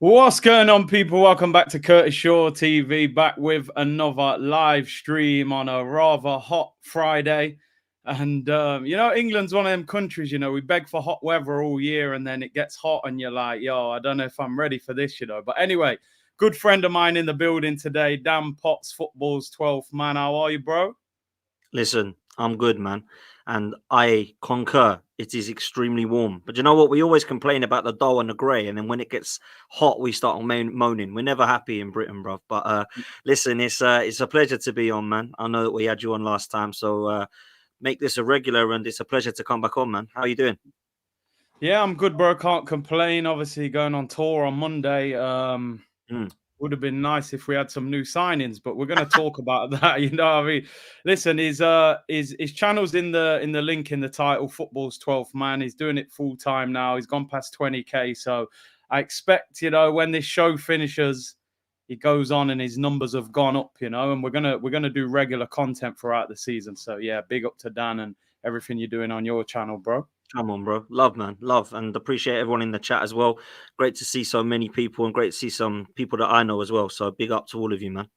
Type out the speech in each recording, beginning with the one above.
What's going on, people? Welcome back to Curtis Shaw TV, back with another live stream on a rather hot Friday. And, England's one of them countries, we beg for hot weather all year and then it gets hot and you're like, yo, I don't know if I'm ready for this, But anyway, good friend of mine in the building today, Dan Potts, football's 12th man. How are you, bro? Listen, I'm good, man. And I concur. It is extremely warm. But you know what? We always complain about the dull and the grey. And then when it gets hot, we start moaning. We're never happy in Britain, bruv. But listen, it's a pleasure to be on, man. I know that we had you on last time. So make this a regular. And it's a pleasure to come back on, man. How are you doing? Yeah, I'm good, bro. Can't complain. Obviously, going on tour on Monday. Would have been nice if we had some new signings, but we're going to talk about that. You know what I mean? Listen, his channel's in the link in the title, Football's 12th Man. He's doing it full time now. He's gone past 20K. So I expect, when this show finishes, he goes on and his numbers have gone up, and we're gonna do regular content throughout the season. So yeah, big up to Dan and everything you're doing on your channel, bro. Come on, bro. Love, man. Love. And appreciate everyone in the chat as well. Great to see so many people and great to see some people that I know as well. So big up to all of you, man.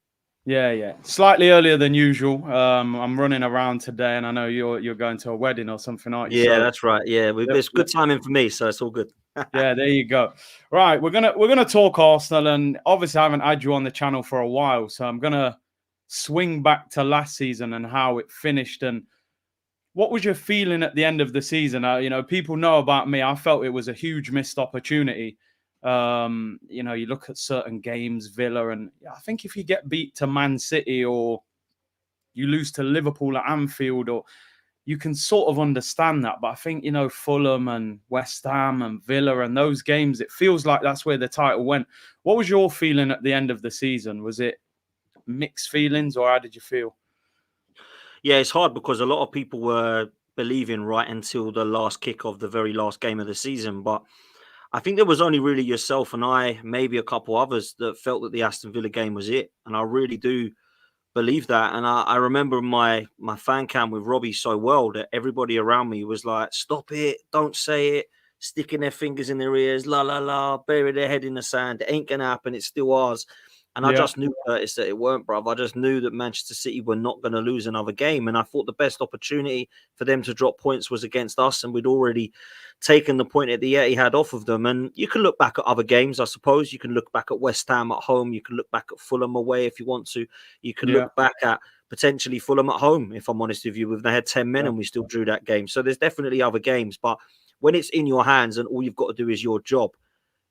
Yeah. Slightly earlier than usual. I'm running around today, and I know you're going to a wedding or something, aren't you? Yeah, that's right. Yeah, it's good timing for me, so it's all good. Yeah, there you go. Right, we're gonna talk Arsenal, and obviously I haven't had you on the channel for a while, so I'm gonna swing back to last season and how it finished. And what was your feeling at the end of the season? People know about me. I felt it was a huge missed opportunity. You look at certain games, Villa, and I think if you get beat to Man City or you lose to Liverpool at Anfield, or you can sort of understand that. But I think, Fulham and West Ham and Villa and those games, it feels like that's where the title went. What was your feeling at the end of the season? Was it mixed feelings, or how did you feel? Yeah, it's hard because a lot of people were believing right until the last kick of the very last game of the season. But I think there was only really yourself and I, maybe a couple others, that felt that the Aston Villa game was it. And I really do believe that. And I remember my fan cam with Robbie so well that everybody around me was like, stop it, don't say it, sticking their fingers in their ears, la la la, bury their head in the sand. It ain't gonna happen, it's still ours. And I just knew, Curtis, that it weren't, bruv. I just knew that Manchester City were not going to lose another game. And I thought the best opportunity for them to drop points was against us. And we'd already taken the point at the Etihad off of them. And you can look back at other games, I suppose. You can look back at West Ham at home. You can look back at Fulham away if you want to. You can look back at potentially Fulham at home, if I'm honest with you. They had 10 men and we still drew that game. So there's definitely other games. But when it's in your hands and all you've got to do is your job,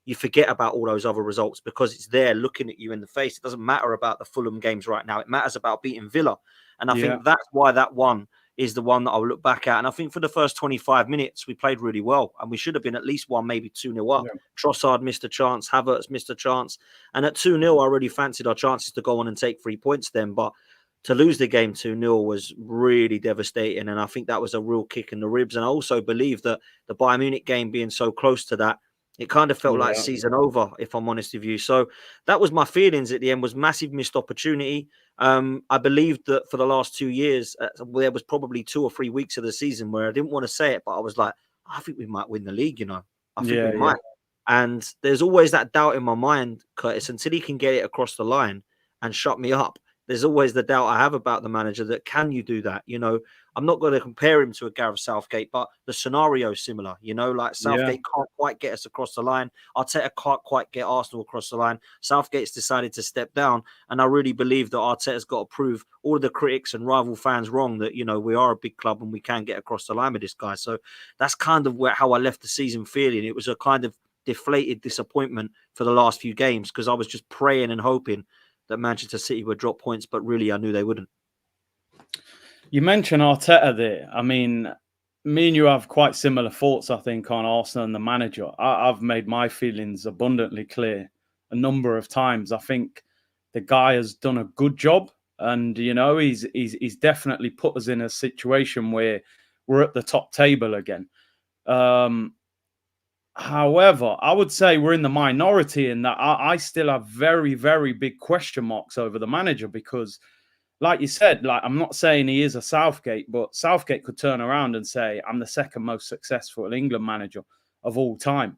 you forget about all those other results because it's there looking at you in the face. It doesn't matter about the Fulham games right now. It matters about beating Villa. And I think that's why that one is the one that I'll look back at. And I think for the first 25 minutes, we played really well. And we should have been at least 1, maybe 2-0 up. Yeah. Trossard missed a chance. Havertz missed a chance. And at 2-0, I really fancied our chances to go on and take 3 points then. But to lose the game 2-0 was really devastating. And I think that was a real kick in the ribs. And I also believe that the Bayern Munich game being so close to that, it kind of felt like season over, if I'm honest with you. So that was my feelings at the end, was massive missed opportunity. I believed that for the last 2 years, there was probably 2 or 3 weeks of the season where I didn't want to say it, but I was like, I think we might win the league, I think we might. And there's always that doubt in my mind, Curtis, until he can get it across the line and shut me up. There's always the doubt I have about the manager that can you do that? I'm not going to compare him to a Gareth Southgate, but the scenario is similar. Like Southgate can't quite get us across the line. Arteta can't quite get Arsenal across the line. Southgate's decided to step down. And I really believe that Arteta's got to prove all of the critics and rival fans wrong that, we are a big club and we can get across the line with this guy. So that's kind of how I left the season feeling. It was a kind of deflated disappointment for the last few games because I was just praying and hoping that Manchester City would drop points, but really I knew they wouldn't. You mentioned Arteta there. I mean, me and you have quite similar thoughts, I think, on Arsenal and the manager. I've made my feelings abundantly clear a number of times. I think the guy has done a good job, and he's definitely put us in a situation where we're at the top table again. However, I would say we're in the minority in that I still have very, very big question marks over the manager because, like you said, I'm not saying he is a Southgate, but Southgate could turn around and say, I'm the second most successful England manager of all time.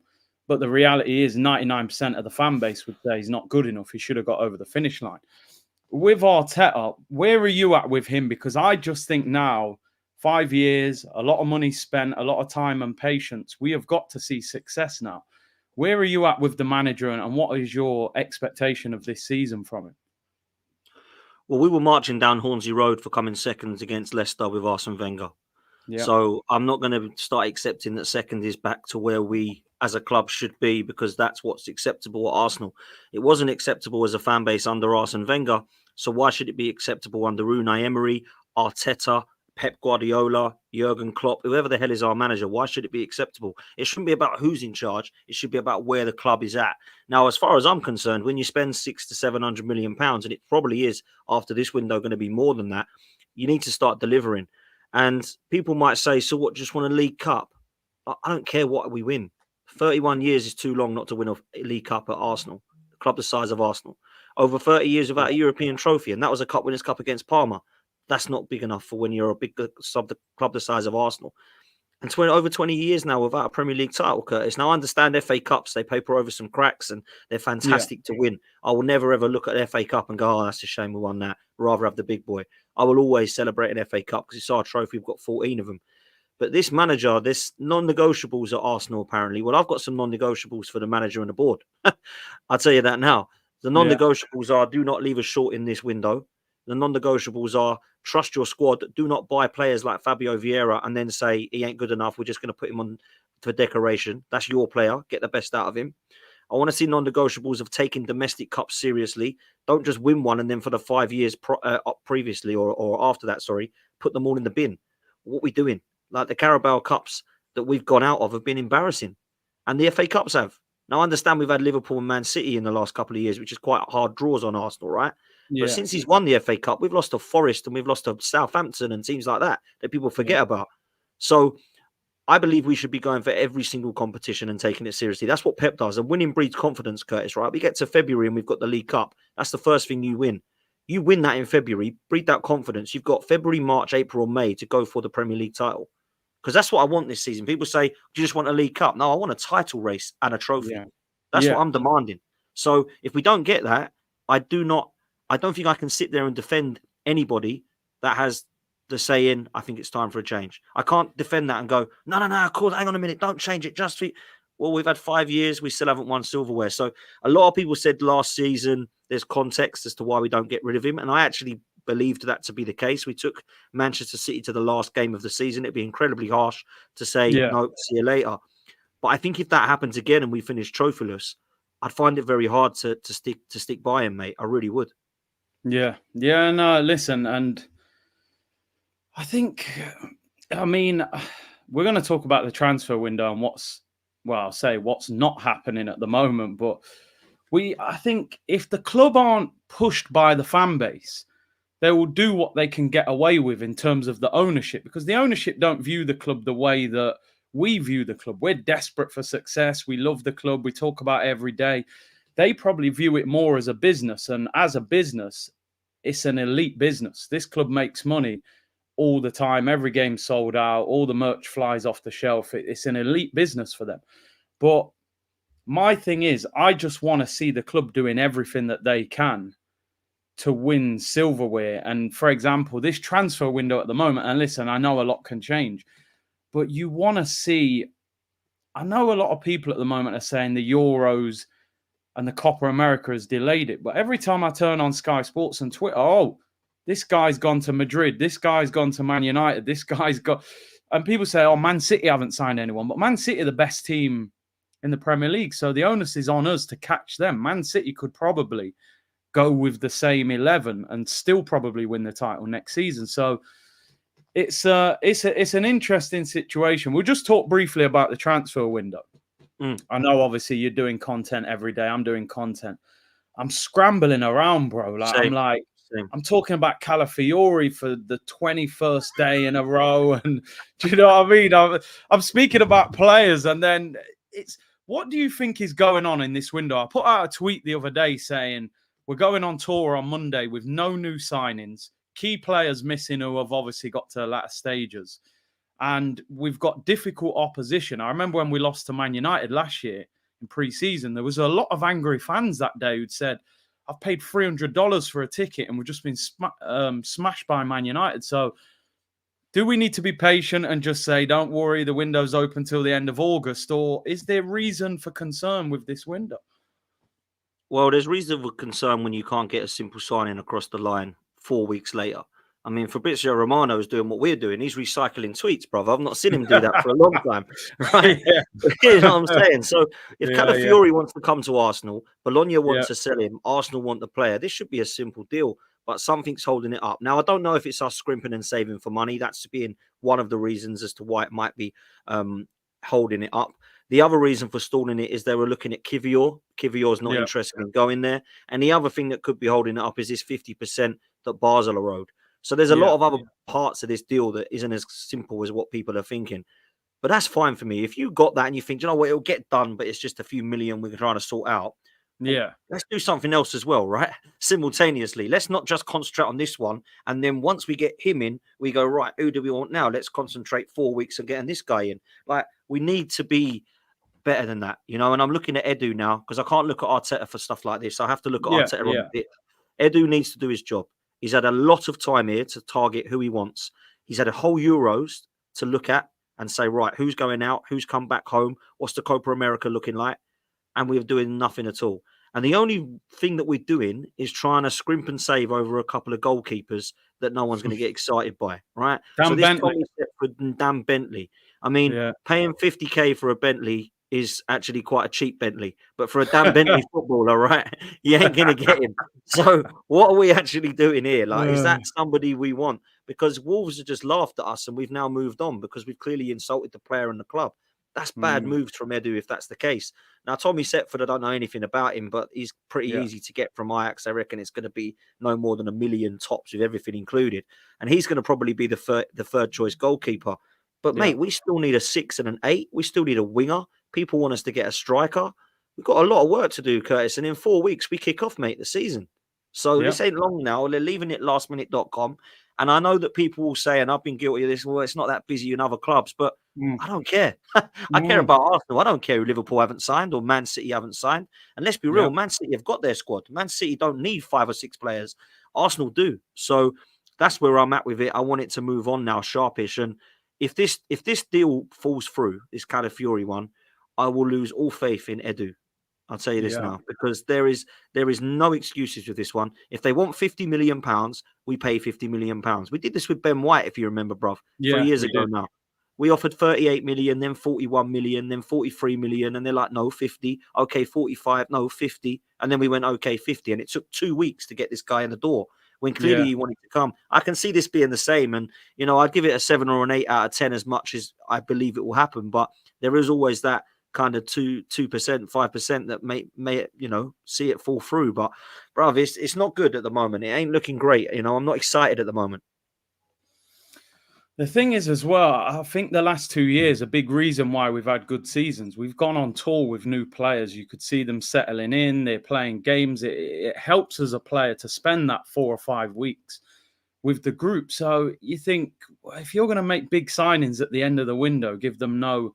But the reality is 99% of the fan base would say he's not good enough. He should have got over the finish line. With Arteta, where are you at with him? Because I just think now, 5 years, a lot of money spent, a lot of time and patience, we have got to see success now. Where are you at with the manager, and what is your expectation of this season from him? Well, we were marching down Hornsey Road for coming seconds against Leicester with Arsene Wenger. Yeah. So I'm not going to start accepting that second is back to where we as a club should be, because that's what's acceptable at Arsenal. It wasn't acceptable as a fan base under Arsene Wenger. So why should it be acceptable under Unai Emery, Arteta, Pep Guardiola, Jurgen Klopp, whoever the hell is our manager? Why should it be acceptable? It shouldn't be about who's in charge. It should be about where the club is at. Now, as far as I'm concerned, when you spend £600 to £700 million, and it probably is after this window going to be more than that, you need to start delivering. And people might say, so what, just want a League Cup? I don't care what we win. 31 years is too long not to win a League Cup at Arsenal, the club the size of Arsenal. Over 30 years without a European trophy, and that was a Cup Winners' Cup against Parma. That's not big enough for when you're a big club the size of Arsenal. And over 20 years now without a Premier League title, Curtis. Now, I understand FA Cups, they paper over some cracks and they're fantastic to win. I will never, ever look at the FA Cup and go, oh, that's a shame we won that. Rather have the big boy. I will always celebrate an FA Cup because it's our trophy. We've got 14 of them. But this manager, there's non-negotiables at Arsenal, apparently. Well, I've got some non-negotiables for the manager and the board. I'll tell you that now. The non-negotiables are do not leave us short in this window. The non-negotiables are trust your squad. Do not buy players like Fabio Vieira and then say he ain't good enough. We're just going to put him on for decoration. That's your player. Get the best out of him. I want to see non-negotiables of taking domestic cups seriously. Don't just win one and then for the 5 years previously or after that, put them all in the bin. What are we doing? Like the Carabao Cups that we've gone out of have been embarrassing. And the FA Cups have. Now, I understand we've had Liverpool and Man City in the last couple of years, which is quite hard draws on Arsenal, right? Yeah. But since he's won the FA Cup, we've lost to Forest and we've lost to Southampton and teams like that people forget about. So I believe we should be going for every single competition and taking it seriously. That's what Pep does. And winning breeds confidence, Curtis, right? We get to February and we've got the League Cup. That's the first thing you win. You win that in February, breed that confidence. You've got February, March, April, May to go for the Premier League title. Because that's what I want this season. People say, do you just want a League Cup? No, I want a title race and a trophy. Yeah. That's what I'm demanding. So if we don't get that, I don't think I can sit there and defend anybody that has the saying, I think it's time for a change. I can't defend that and go, no, of course, hang on a minute, don't change it. Well, we've had 5 years, we still haven't won silverware. So a lot of people said last season there's context as to why we don't get rid of him. And I actually believed that to be the case. We took Manchester City to the last game of the season. It'd be incredibly harsh to say, no, see you later. But I think if that happens again and we finish trophyless, I'd find it very hard to stick by him, mate. I really would. Yeah. No, listen, and I think, we're going to talk about the transfer window and what's not happening at the moment. But I think if the club aren't pushed by the fan base, they will do what they can get away with in terms of the ownership, because the ownership don't view the club the way that we view the club. We're desperate for success. We love the club. We talk about it every day. They probably view it more as a business. And as a business, it's an elite business. This club makes money all the time. Every game sold out. All the merch flies off the shelf. It's an elite business for them. But my thing is, I just want to see the club doing everything that they can to win silverware. And for example, this transfer window at the moment, and listen, I know a lot can change, but you want to see, I know a lot of people at the moment are saying the Euros and the Copa America has delayed it. But every time I turn on Sky Sports and Twitter, this guy's gone to Madrid. This guy's gone to Man United. This guy's got... And people say, Man City haven't signed anyone. But Man City are the best team in the Premier League. So the onus is on us to catch them. Man City could probably go with the same 11 and still probably win the title next season. So it's an interesting situation. We'll just talk briefly about the transfer window. I know, obviously, you're doing content every day. I'm doing content. I'm scrambling around, bro. I'm talking about Calafiori for the 21st day in a row. And do you know what I mean? I'm speaking about players. And then what do you think is going on in this window? I put out a tweet the other day saying we're going on tour on Monday with no new signings. Key players missing who have obviously got to latter stages. And we've got difficult opposition. I remember when we lost to Man United last year, in pre-season. There was a lot of angry fans that day who'd said, I've paid $300 for a ticket and we've just been smashed by Man United. So do we need to be patient and just say, don't worry, the window's open till the end of August? Or is there reason for concern with this window? Well, there's reasonable concern when you can't get a simple signing across the line 4 weeks later. I mean, Fabrizio Romano is doing what we're doing. He's recycling tweets, brother. I've not seen him do that for a long time, right? Yeah. You know what I'm saying? So if Yeah, Calafiori wants to come to Arsenal, Bologna wants Yeah. to sell him, Arsenal want the player, this should be a simple deal, but something's holding it up. Now, I don't know if it's us scrimping and saving for money. That's being one of the reasons as to why it might be holding it up. The other reason for stalling it is they were looking at Kivior. Kivior's not Yeah. interested in going there. And the other thing that could be holding it up is this 50% that Basel are owed. So there's a lot of other parts of this deal that isn't as simple as what people are thinking. But that's fine for me. If you got that and you think, you know what, it'll get done, but it's just a few million we're trying to sort out. Yeah. Let's do something else as well, right? Simultaneously. Let's not just concentrate on this one. And then once we get him in, we go, right, who do we want now? Let's concentrate 4 weeks on getting this guy in. Like, we need to be better than that, you know. And I'm looking at Edu now because I can't look at Arteta for stuff like this. I have to look at Arteta on it. Edu needs to do his job. He's had a lot of time here to target who he wants. He's had a whole Euros to look at and say, right, who's going out? Who's come back home? What's the Copa America looking like? And we're doing nothing at all. And the only thing that we're doing is trying to scrimp and save over a couple of goalkeepers that no one's going to get excited by, right? So this Tommy Stepford and Dan Bentley. I mean, paying 50k for a Bentley is actually quite a cheap Bentley, but for a Dan Bentley footballer, right, you ain't going to get him. So what are we actually doing here? Like, is that somebody we want? Because Wolves have just laughed at us and we've now moved on because we've clearly insulted the player and the club. That's bad moves from Edu if that's the case. Now, Tommy Setford, I don't know anything about him, but he's pretty easy to get from Ajax. I reckon it's going to be no more than $1 million tops with everything included. And he's going to probably be the third choice goalkeeper. But, mate, we still need a 6 and an 8. We still need a winger. People want us to get a striker. We've got a lot of work to do, Curtis. And in 4 weeks, we kick off, mate, the season. So this ain't long now. They're leaving it lastminute.com. And I know that people will say, and I've been guilty of this, well, it's not that busy in other clubs, but I don't care. I care about Arsenal. I don't care who Liverpool haven't signed or Man City haven't signed. And let's be real, Man City have got their squad. Man City don't need 5 or 6 players. Arsenal do. So that's where I'm at with it. I want it to move on now, sharpish. And if this deal falls through, this Calafiori one, I will lose all faith in Edu. I'll tell you this now, because there is no excuses with this one. If they want £50 million, we pay £50 million. We did this with Ben White, if you remember, bruv, 3 years ago now. We offered 38 million, then 41 million, then 43 million. And they're like, no, 50. Okay, 45. No, 50. And then we went, okay, 50. And it took 2 weeks to get this guy in the door when clearly he wanted to come. I can see this being the same. And, you know, I'd give it a 7 or an 8 out of 10 as much as I believe it will happen. But there is always that kind of 2%, 5% that may you know, see it fall through. But, bruv, it's not good at the moment. It ain't looking great. You know, I'm not excited at the moment. The thing is as well, I think the last 2 years, a big reason why we've had good seasons, we've gone on tour with new players. You could see them settling in, they're playing games. It helps as a player to spend that 4 or 5 weeks with the group. So you think, well, if you're going to make big signings at the end of the window, give them no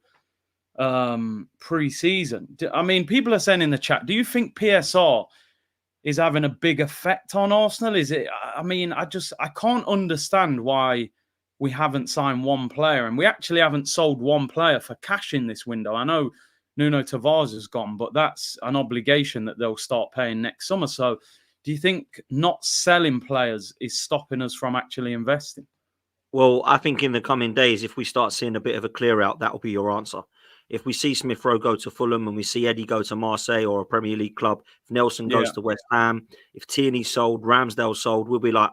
pre-season. I mean, people are saying in the chat, do you think PSR is having a big effect on Arsenal? Is it? I mean, I can't understand why we haven't signed one player, and we actually haven't sold one player for cash in this window. I know Nuno Tavares is gone, but that's an obligation that they'll start paying next summer. So do you think not selling players is stopping us from actually investing? Well, I think in the coming days, if we start seeing a bit of a clear out, that'll be your answer. If we see Smith Rowe go to Fulham and we see Eddie go to Marseille or a Premier League club, if Nelson goes to West Ham, if Tierney sold, Ramsdale sold, we'll be like,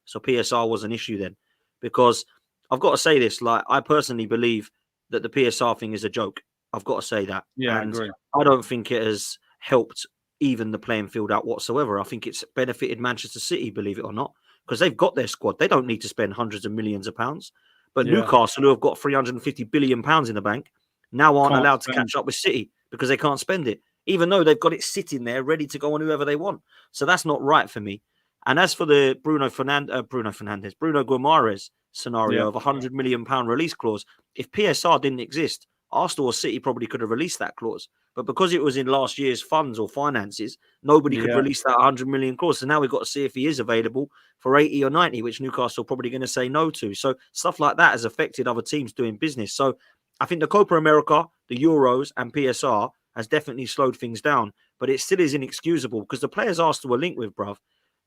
so PSR was an issue then. Because I've got to say this, like, I personally believe that the PSR thing is a joke. I've got to say that. Yeah, and I agree. I don't think it has helped even the playing field out whatsoever. I think it's benefited Manchester City, believe it or not, because they've got their squad. They don't need to spend hundreds of millions of pounds. But Newcastle, who have got £350 billion in the bank, now aren't allowed to catch up with City because they can't spend it, even though they've got it sitting there ready to go on whoever they want. So that's not right for me. And as for the Bruno Guimaraes scenario of £100 million release clause, if PSR didn't exist, Arsenal or City probably could have released that clause. But because it was in last year's funds or finances, nobody could Yeah. release that 100 million clause. So now we've got to see if he is available for 80 or 90, which Newcastle are probably going to say no to. So stuff like that has affected other teams doing business. So I think the Copa America, the Euros, and PSR has definitely slowed things down. But it still is inexcusable because the players Arsenal were linked with, bruv,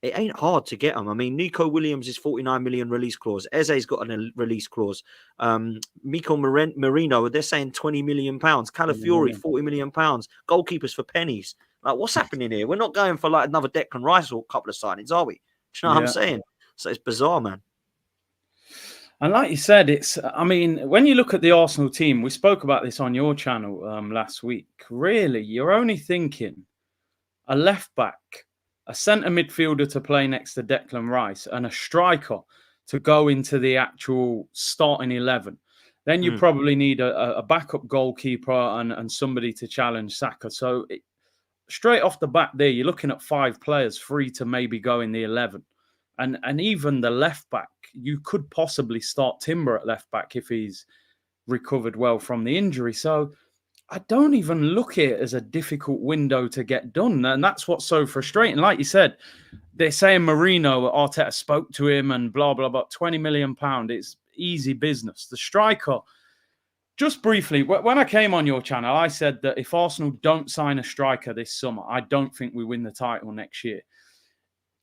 it ain't hard to get them. I mean, Nico Williams is 49 million release clause. Eze's got a release clause. Miko Marino, they're saying 20 million pounds. Calafiori, 40 million pounds. Goalkeepers for pennies. Like, what's happening here? We're not going for like another Declan Rice or a couple of signings, are we? Do you know what I'm saying? So it's bizarre, man. And like you said, I mean, when you look at the Arsenal team, we spoke about this on your channel last week. Really, you're only thinking a left back, a centre midfielder to play next to Declan Rice, and a striker to go into the actual starting 11. Then you probably need a backup goalkeeper and somebody to challenge Saka. So straight off the bat there, you're looking at 5 players free to maybe go in the 11. And even the left back, you could possibly start Timber at left back if he's recovered well from the injury. So I don't even look at it as a difficult window to get done. And that's what's so frustrating. Like you said, they're saying Marino, Arteta spoke to him and blah, blah, blah. £20 million. It's easy business. The striker, just briefly, when I came on your channel, I said that if Arsenal don't sign a striker this summer, I don't think we win the title next year.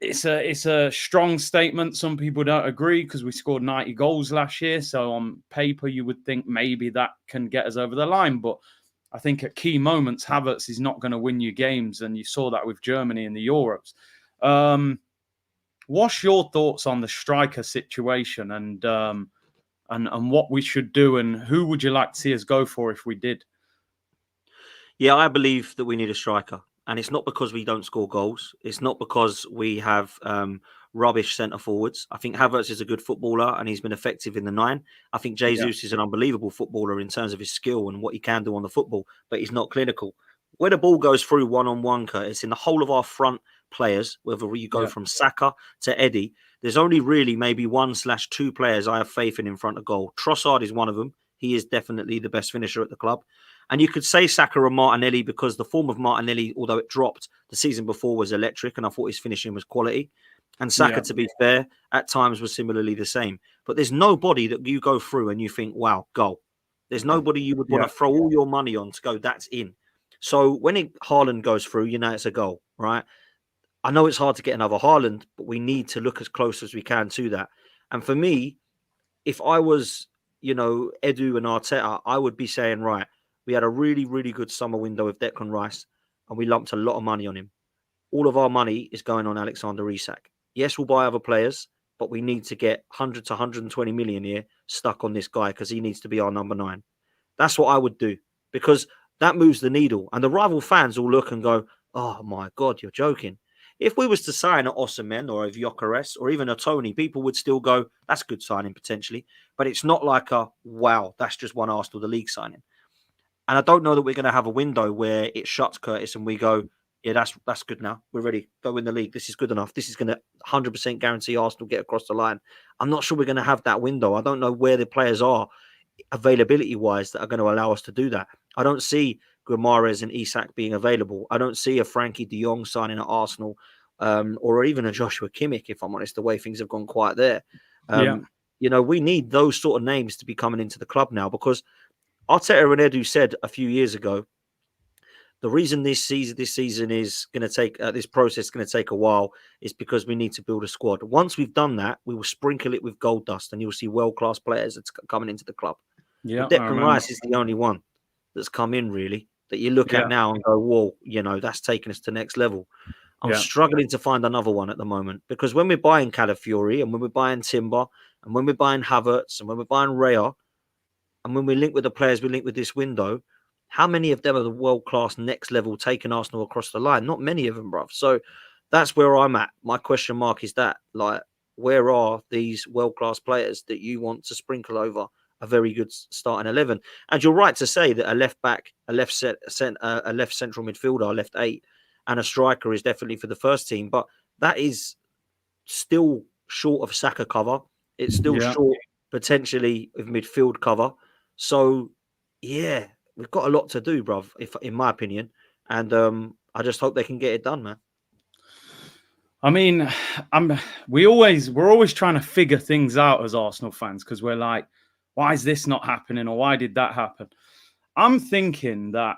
It's a strong statement. Some people don't agree because we scored 90 goals last year. So on paper, you would think maybe that can get us over the line. But I think at key moments, Havertz is not going to win you games. And you saw that with Germany in the Euros. What's your thoughts on the striker situation and what we should do? And who would you like to see us go for if we did? Yeah, I believe that we need a striker. And it's not because we don't score goals. It's not because we have rubbish centre forwards. I think Havertz is a good footballer and he's been effective in the 9. I think Jesus is an unbelievable footballer in terms of his skill and what he can do on the football, but he's not clinical. Where the ball goes through one-on-one, Curtis, in the whole of our front players, whether you go from Saka to Eddie, there's only really maybe 1/2 players I have faith in front of goal. Trossard is one of them. He is definitely the best finisher at the club. And you could say Saka and Martinelli because the form of Martinelli, although it dropped the season before, was electric, and I thought his finishing was quality. And Saka, to be fair, at times was similarly the same. But there's nobody that you go through and you think, wow, goal. There's nobody you would want to throw all your money on to go, that's in. So when Haaland goes through, you know it's a goal, right? I know it's hard to get another Haaland, but we need to look as close as we can to that. And for me, if I was, Edu and Arteta, I would be saying, right, we had a really, really good summer window with Declan Rice, and we lumped a lot of money on him. All of our money is going on Alexander Isak. Yes, we'll buy other players, but we need to get 100 to 120 million here stuck on this guy because he needs to be our number 9. That's what I would do because that moves the needle. And the rival fans will look and go, oh my God, you're joking. If we was to sign an Osimhen or a Gyökeres or even a Tony, people would still go, that's good signing potentially. But it's not like wow, that's just one Arsenal, the league signing. And I don't know that we're going to have a window where it shuts, Curtis, and we go, yeah, that's good now. We're ready. Go win the league. This is good enough. This is going to 100% guarantee Arsenal get across the line. I'm not sure we're going to have that window. I don't know where the players are availability-wise that are going to allow us to do that. I don't see Guimaraes and Isak being available. I don't see a Frankie de Jong signing at Arsenal or even a Joshua Kimmich, if I'm honest, the way things have gone quiet there. We need those sort of names to be coming into the club now because Arteta and Edu said a few years ago, the reason this season is going to take this process is going to take a while is because we need to build a squad. Once we've done that, we will sprinkle it with gold dust, and you'll see world-class players that's coming into the club. Yeah, Declan Rice is the only one that's come in really that you look at now and go, whoa, that's taken us to next level. I'm struggling to find another one at the moment because when we're buying Calafiori and when we're buying Timber and when we're buying Havertz and when we're buying Raya and when we link with the players we link with this window, how many of them are the world-class next level taking Arsenal across the line? Not many of them, bruv. So that's where I'm at. My question mark is that, like, where are these world-class players that you want to sprinkle over a very good starting 11? And you're right to say that a left back, a left central midfielder, a left 8, and a striker is definitely for the first team. But that is still short of Saka cover. It's still short potentially of midfield cover. So yeah, we've got a lot to do, bruv, if in my opinion. And I just hope they can get it done, man. I mean, we're always trying to figure things out as Arsenal fans because we're like, why is this not happening or why did that happen? I'm thinking that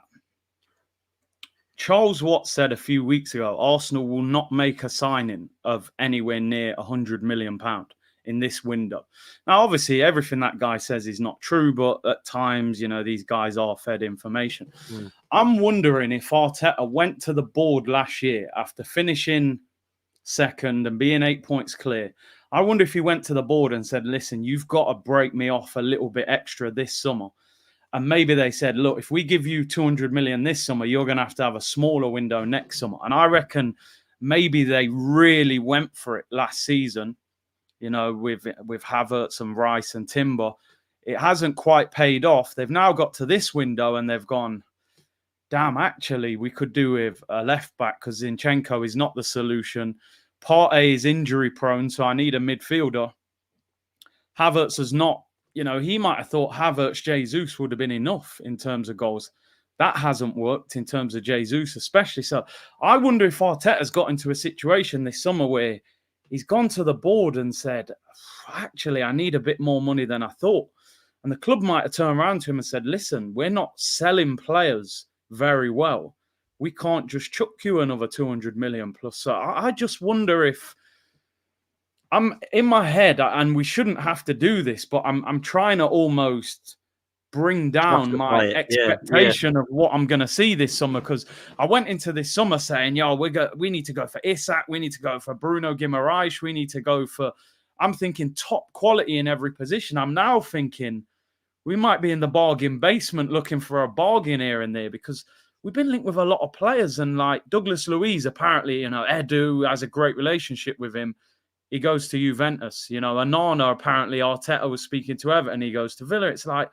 Charles Watt said a few weeks ago, Arsenal will not make a signing of anywhere near £100 million in this window. Now, obviously, everything that guy says is not true, but at times, these guys are fed information. Mm. I'm wondering if Arteta went to the board last year after finishing second and being 8 points clear. I wonder if he went to the board and said, listen, you've got to break me off a little bit extra this summer. And maybe they said, look, if we give you 200 million this summer, you're going to have a smaller window next summer. And I reckon maybe they really went for it last season, with Havertz and Rice and Timber. It hasn't quite paid off. They've now got to this window and they've gone, damn, actually, we could do with a left back because Zinchenko is not the solution. Partey is injury prone, so I need a midfielder. Havertz has not, he might have thought Havertz, Jesus would have been enough in terms of goals. That hasn't worked in terms of Jesus, especially. So I wonder if Arteta's got into a situation this summer where he's gone to the board and said, actually, I need a bit more money than I thought. And the club might have turned around to him and said, listen, we're not selling players very well. We can't just chuck you another 200 million plus. So I just wonder if I'm in my head, and we shouldn't have to do this, but I'm trying to almost bring down my expectation of what I'm going to see this summer, because I went into this summer saying, we need to go for Isak, we need to go for Bruno Guimaraes, we need to go for, I'm thinking top quality in every position. I'm now thinking we might be in the bargain basement looking for a bargain here and there, because we've been linked with a lot of players, and like Douglas Luiz, apparently, Edu has a great relationship with him. He goes to Juventus. Anana, apparently Arteta was speaking to Everton. He goes to Villa. It's like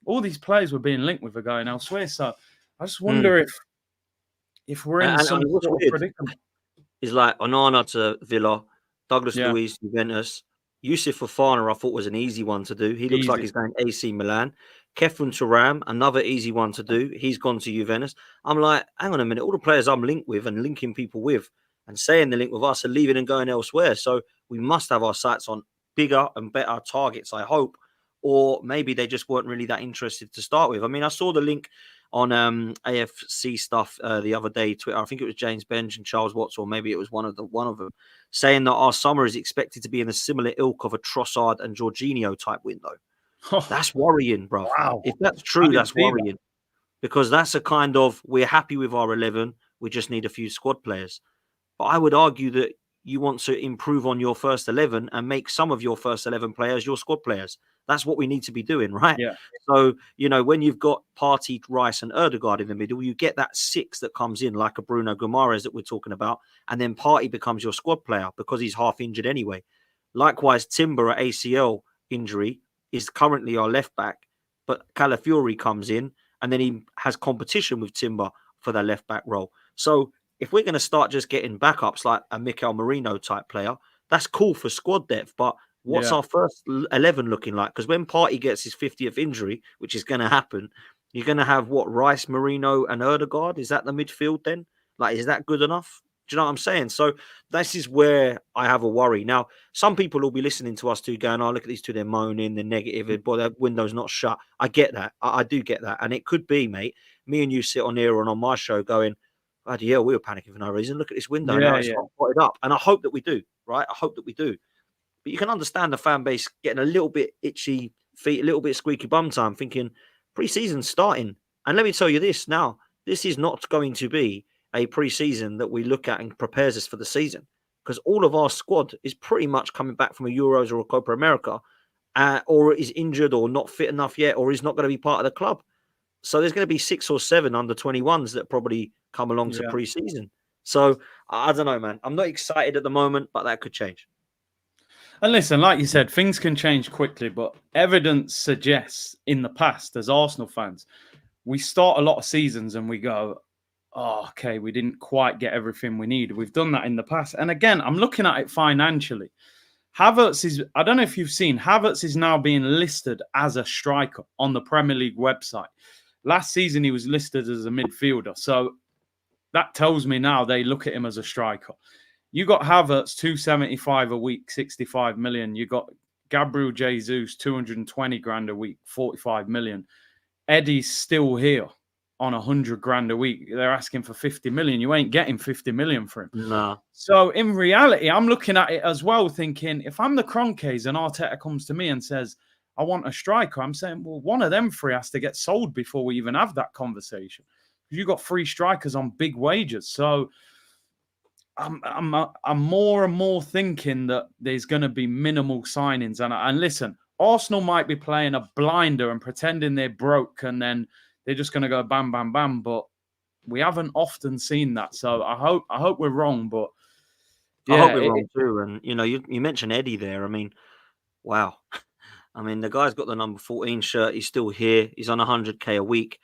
all these players were being linked with are going elsewhere. So I just wonder if we're in some sort of predicament. It's like Onana to Villa, Douglas Luiz, Juventus. Yusuf Fofana, I thought was an easy one to do. He looks like he's going AC Milan. Kefren Turam, another easy one to do. He's gone to Juventus. I'm like, hang on a minute. All the players I'm linked with and linking people with and saying the link with us are leaving and going elsewhere. So we must have our sights on bigger and better targets, I hope. Or maybe they just weren't really that interested to start with. I mean, I saw the link on AFC stuff the other day. Twitter, I think it was James Benge and Charles Watts, or maybe it was one of them, saying that our summer is expected to be in a similar ilk of a Trossard and Jorginho type window. That's worrying, bro. Wow. If that's true, that's worrying. Because that's a kind of, we're happy with our 11, we just need a few squad players. But I would argue that you want to improve on your first 11 and make some of your first 11 players your squad players. That's what we need to be doing, right? Yeah. So, when you've got Partey, Rice and Ødegaard in the middle, you get that 6 that comes in like a Bruno Guimaraes that we're talking about. And then Partey becomes your squad player because he's half injured anyway. Likewise, Timber at ACL injury is currently our left back, but Calafiori comes in and then he has competition with Timber for that left back role. So if we're going to start just getting backups like a Mikel Merino type player, that's cool for squad depth. But what's our first 11 looking like? Because when Partey gets his 50th injury, which is going to happen, you're going to have Rice, Merino and Ødegaard? Is that the midfield then? Like, is that good enough? Do you know what I'm saying? So this is where I have a worry. Now, some people will be listening to us too going, look at these two, they're moaning, they're negative, boy, that window's not shut. I get that. I do get that. And it could be, mate, me and you sit on here and on my show going, bloody hell, we were panicking for no reason. Look at this window now. It's not potted up. And I hope that we do, right? I hope that we do. But you can understand the fan base getting a little bit itchy feet, a little bit squeaky bum time, thinking pre-season's starting. And let me tell you this now, this is not going to be a pre-season that we look at and prepares us for the season, because all of our squad is pretty much coming back from a Euros or a Copa America, or is injured or not fit enough yet, or is not going to be part of the club. So there's going to be 6 or 7 under 21s that probably come along to pre-season. So I don't know, man. I'm not excited at the moment, but that could change. And listen, like you said, things can change quickly, but evidence suggests in the past, as Arsenal fans, we start a lot of seasons and we go, okay, we didn't quite get everything we need. We've done that in the past. And again, I'm looking at it financially. Havertz is, I don't know if you've seen, Havertz is now being listed as a striker on the Premier League website. Last season, he was listed as a midfielder. So that tells me now they look at him as a striker. You got Havertz, 275 a week, 65 million. You got Gabriel Jesus, 220 grand a week, 45 million. Eddie's still here on 100 grand a week. They're asking for 50 million. You ain't getting 50 million for him. No. So in reality, I'm looking at it as well, thinking if I'm the Kroenkes and Arteta comes to me and says, I want a striker, I'm saying, well, one of them three has to get sold before we even have that conversation. You've got 3 strikers on big wages. So I'm more and more thinking that there's going to be minimal signings. And listen, Arsenal might be playing a blinder and pretending they're broke, and then they're just going to go bam, bam, bam. But we haven't often seen that. So I hope we're wrong. But yeah, I hope we're wrong too. And you mentioned Eddie there. I mean, wow. I mean, the guy's got the number 14 shirt. He's still here. He's on 100k a week.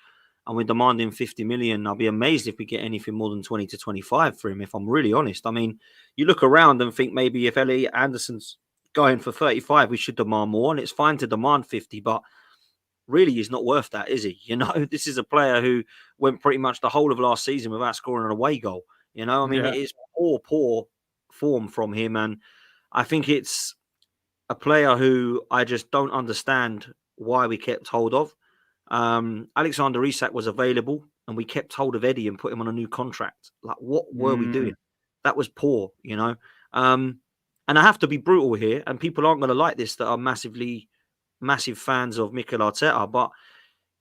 And we're demanding 50 million. I'll be amazed if we get anything more than 20 to 25 for him, if I'm really honest. I mean, you look around and think maybe if Elliot Anderson's going for 35, we should demand more. And it's fine to demand 50, but really he's not worth that, is he? This is a player who went pretty much the whole of last season without scoring an away goal. I mean, It is poor form from him. And I think it's a player who I just don't understand why we kept hold of. Alexander Isak was available and we kept hold of Eddie and put him on a new contract. Like, what were we doing? That was poor, And I have to be brutal here, and people aren't going to like this that are massive fans of Mikel Arteta. But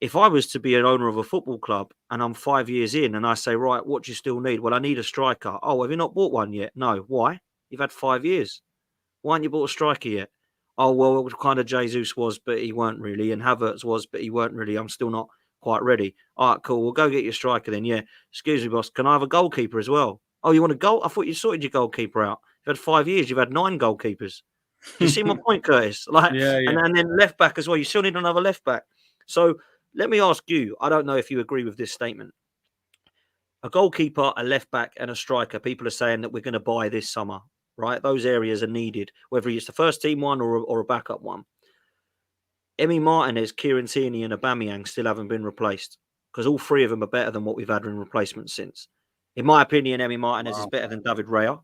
if I was to be an owner of a football club and I'm 5 years in and I say, right, what do you still need? Well, I need a striker. Oh, have you not bought one yet? No. Why? You've had 5 years. Why haven't you bought a striker yet? Oh, well, kind of Jesus was, but he weren't really. And Havertz was, but he weren't really. I'm still not quite ready. All right, cool. We'll go get your striker then. Yeah. Excuse me, boss. Can I have a goalkeeper as well? Oh, you want a goal? I thought you sorted your goalkeeper out. You've had 5 years. You've had 9 goalkeepers. You see my point, Curtis? Yeah. And then left back as well. You still need another left back. So let me ask you, I don't know if you agree with this statement. A goalkeeper, a left back, and a striker, people are saying that we're going to buy this summer. Right, those areas are needed, whether it's the first team one or a backup one. Emi Martinez, Kieran Tierney, and Aubameyang still haven't been replaced because all 3 of them are better than what we've had in replacements since. In my opinion, Emi Martinez is better than David Raya.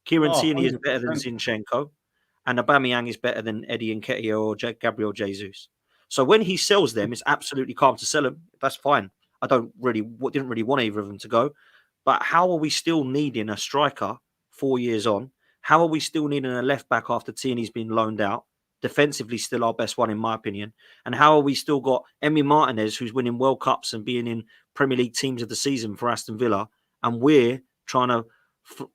Kieran Tierney is better than Zinchenko, and Aubameyang is better than Eddie Nketiah or Gabriel Jesus. So when he sells them, it's absolutely calm to sell them. That's fine. I didn't really want either of them to go. But how are we still needing a striker 4 years on? How are we still needing a left back after Tierney's been loaned out? Defensively, still our best one, in my opinion. And how are we still got Emi Martinez, who's winning World Cups and being in Premier League teams of the season for Aston Villa, and we're trying to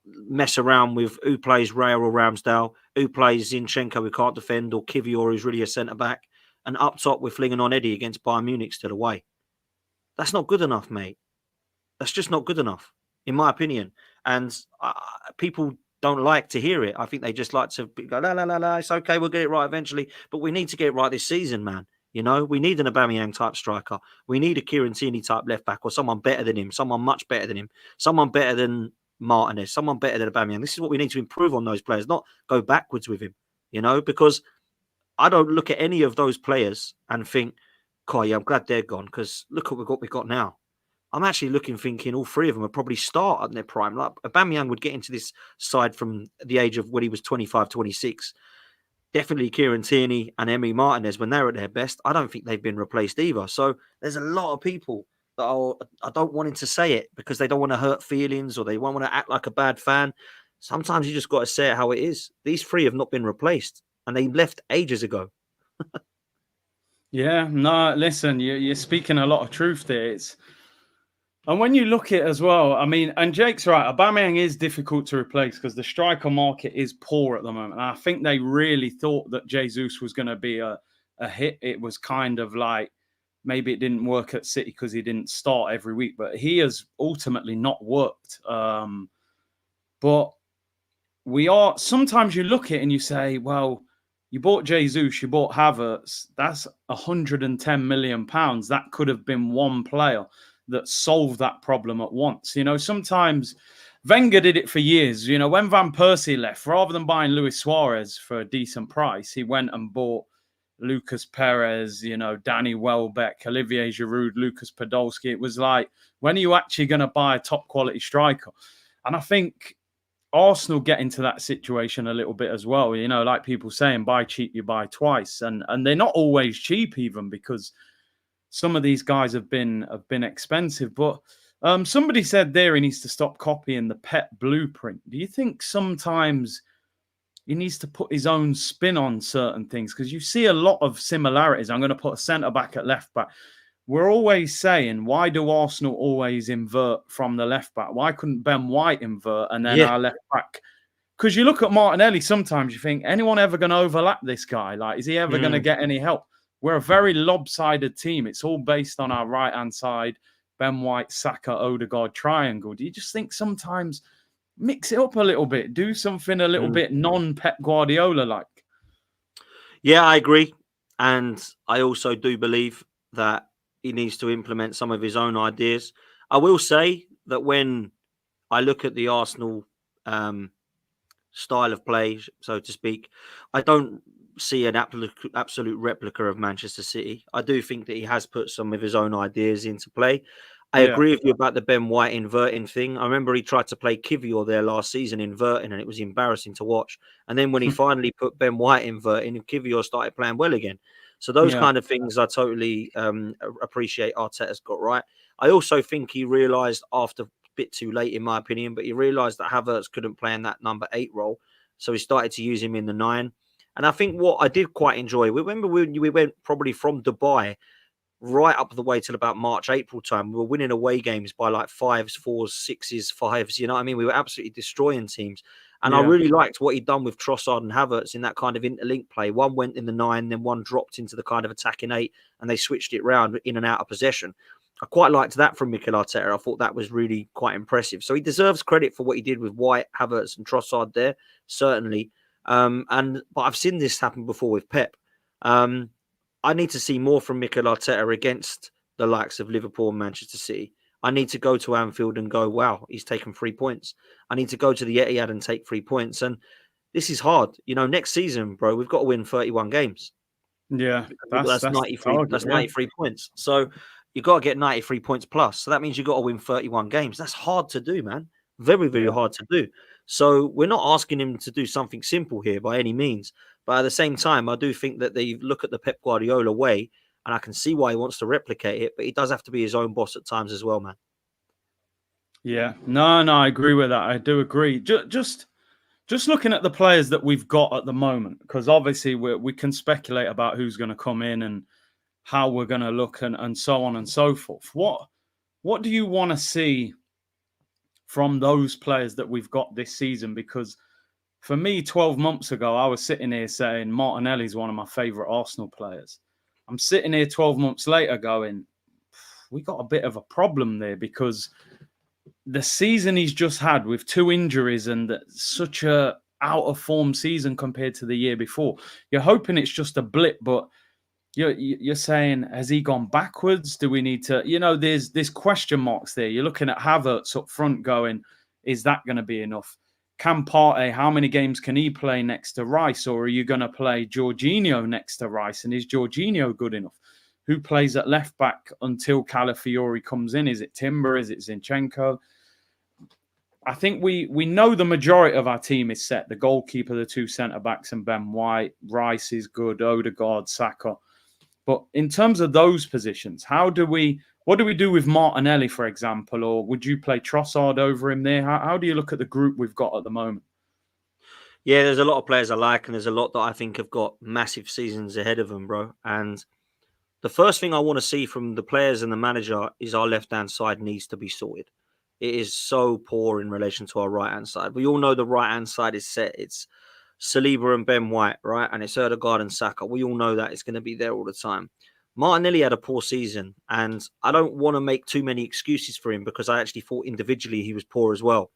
mess around with who plays Raya or Ramsdale, who plays Zinchenko who can't defend, or Kivior who's really a centre-back, and up top we're flinging on Eddie against Bayern Munich still away. That's not good enough, mate. That's just not good enough, in my opinion. And people don't like to hear it. I think they just like to go, la, it's okay, we'll get it right eventually. But we need to get it right this season, man. We need an Aubameyang type striker. We need a Kieran Tierney type left back, or someone better than him, someone much better than him, someone better than Martinez, someone better than Aubameyang. This is what we need to improve on those players, not go backwards with him, because I don't look at any of those players and think, God, yeah, I'm glad they're gone, because look at what we got now. I'm actually thinking all 3 of them would probably start at their prime. Like Aubameyang would get into this side from the age of when he was 25, 26. Definitely Kieran Tierney and Emi Martinez, when they're at their best, I don't think they've been replaced either. So there's a lot of people that I don't want him to say it because they don't want to hurt feelings or they won't want to act like a bad fan. Sometimes you just got to say it how it is. These 3 have not been replaced and they left ages ago. Yeah, no, listen, you're speaking a lot of truth there. And when you look at it as well, I mean, and Jake's right, Aubameyang is difficult to replace because the striker market is poor at the moment. And I think they really thought that Jesus was going to be a hit. It was kind of like maybe it didn't work at City because he didn't start every week, but he has ultimately not worked. But sometimes you look at it and you say, well, you bought Jesus, you bought Havertz, that's £110 million. That could have been one player that solved that problem at once. Sometimes Wenger did it for years. You know, when Van Persie left, rather than buying Luis Suarez for a decent price, he went and bought Lucas Perez, you know, Danny Welbeck, Olivier Giroud, Lucas Podolski. It was like, when are you actually going to buy a top quality striker? And I think Arsenal get into that situation a little bit as well. You know, like people saying, buy cheap, you buy twice. And they're not always cheap even, because some of these guys have been expensive. But somebody said there he needs to stop copying the Pep blueprint. Do you think sometimes he needs to put his own spin on certain things? Because you see a lot of similarities. I'm going to put a centre back at left back. We're always saying, why do Arsenal always invert from the left back? Why couldn't Ben White invert and then our left back? Because you look at Martinelli, sometimes you think, anyone ever going to overlap this guy? Like, is he ever going to get any help? We're a very lopsided team. It's all based on our right-hand side, Ben White, Saka, Odegaard triangle. Do you just think sometimes mix it up a little bit, do something a little bit non-Pep Guardiola-like? Yeah, I agree. And I also do believe that he needs to implement some of his own ideas. I will say that when I look at the Arsenal style of play, so to speak, I don't see an absolute replica of Manchester City. I do think that he has put some of his own ideas into play. I agree with you about the Ben White inverting thing. I remember he tried to play Kivior there last season inverting, and it was embarrassing to watch. And then when he finally put Ben White inverting, Kivior started playing well again. So those kind of things I totally appreciate Arteta's got right. I also think he realised after, a bit too late in my opinion, but he realised that Havertz couldn't play in that number 8 role. So he started to use him in the 9. And I think what I did quite enjoy, remember when we went probably from Dubai right up the way till about March, April time, we were winning away games by like 5s, 4s, 6s, 5s. You know what I mean? We were absolutely destroying teams. And I really liked what he'd done with Trossard and Havertz in that kind of interlink play. One went in the 9, then one dropped into the kind of attacking 8, and they switched it round in and out of possession. I quite liked that from Mikel Arteta. I thought that was really quite impressive. So he deserves credit for what he did with White, Havertz, and Trossard there, certainly. But I've seen this happen before with Pep. I need to see more from Mikel Arteta against the likes of Liverpool and Manchester City. I need to go to Anfield and go, wow, he's taken 3 points. I need to go to the Etihad and take 3 points. And this is hard. You know, next season, bro, we've got to win 31 games. Yeah, that's 93. That's 93 points. So you've got to get 93 points plus. So that means you've got to win 31 games. That's hard to do, man. Very, very hard to do. So we're not asking him to do something simple here by any means. But at the same time, I do think that they look at the Pep Guardiola way, and I can see why he wants to replicate it, but he does have to be his own boss at times as well, man. Yeah, no, I agree with that. I do agree. Just looking at the players that we've got at the moment, because obviously we can speculate about who's going to come in and how we're going to look and so on and so forth. What do you want to see from those players that we've got this season? Because for me, 12 months ago, I was sitting here saying Martinelli's one of my favourite Arsenal players. I'm sitting here 12 months later going, we got a bit of a problem there, because the season he's just had with 2 injuries and such a out of form season compared to the year before, you're hoping it's just a blip, but you're saying, has he gone backwards? Do we need to, there's question marks there. You're looking at Havertz up front going, is that going to be enough? Cam Partey, how many games can he play next to Rice? Or are you going to play Jorginho next to Rice? And is Jorginho good enough? Who plays at left back until Calafiori comes in? Is it Timber? Is it Zinchenko? I think we know the majority of our team is set. The goalkeeper, the 2 centre-backs and Ben White. Rice is good, Odegaard, Saka. But in terms of those positions, what do we do with Martinelli, for example? Or would you play Trossard over him there? How do you look at the group we've got at the moment? Yeah, there's a lot of players I like, and there's a lot that I think have got massive seasons ahead of them, bro. And the first thing I want to see from the players and the manager is our left-hand side needs to be sorted. It is so poor in relation to our right-hand side. We all know the right-hand side is set. It's Saliba and Ben White, right? And it's Odegaard and Saka. We all know that it's going to be there all the time. Martinelli had a poor season, and I don't want to make too many excuses for him because I actually thought individually he was poor as well.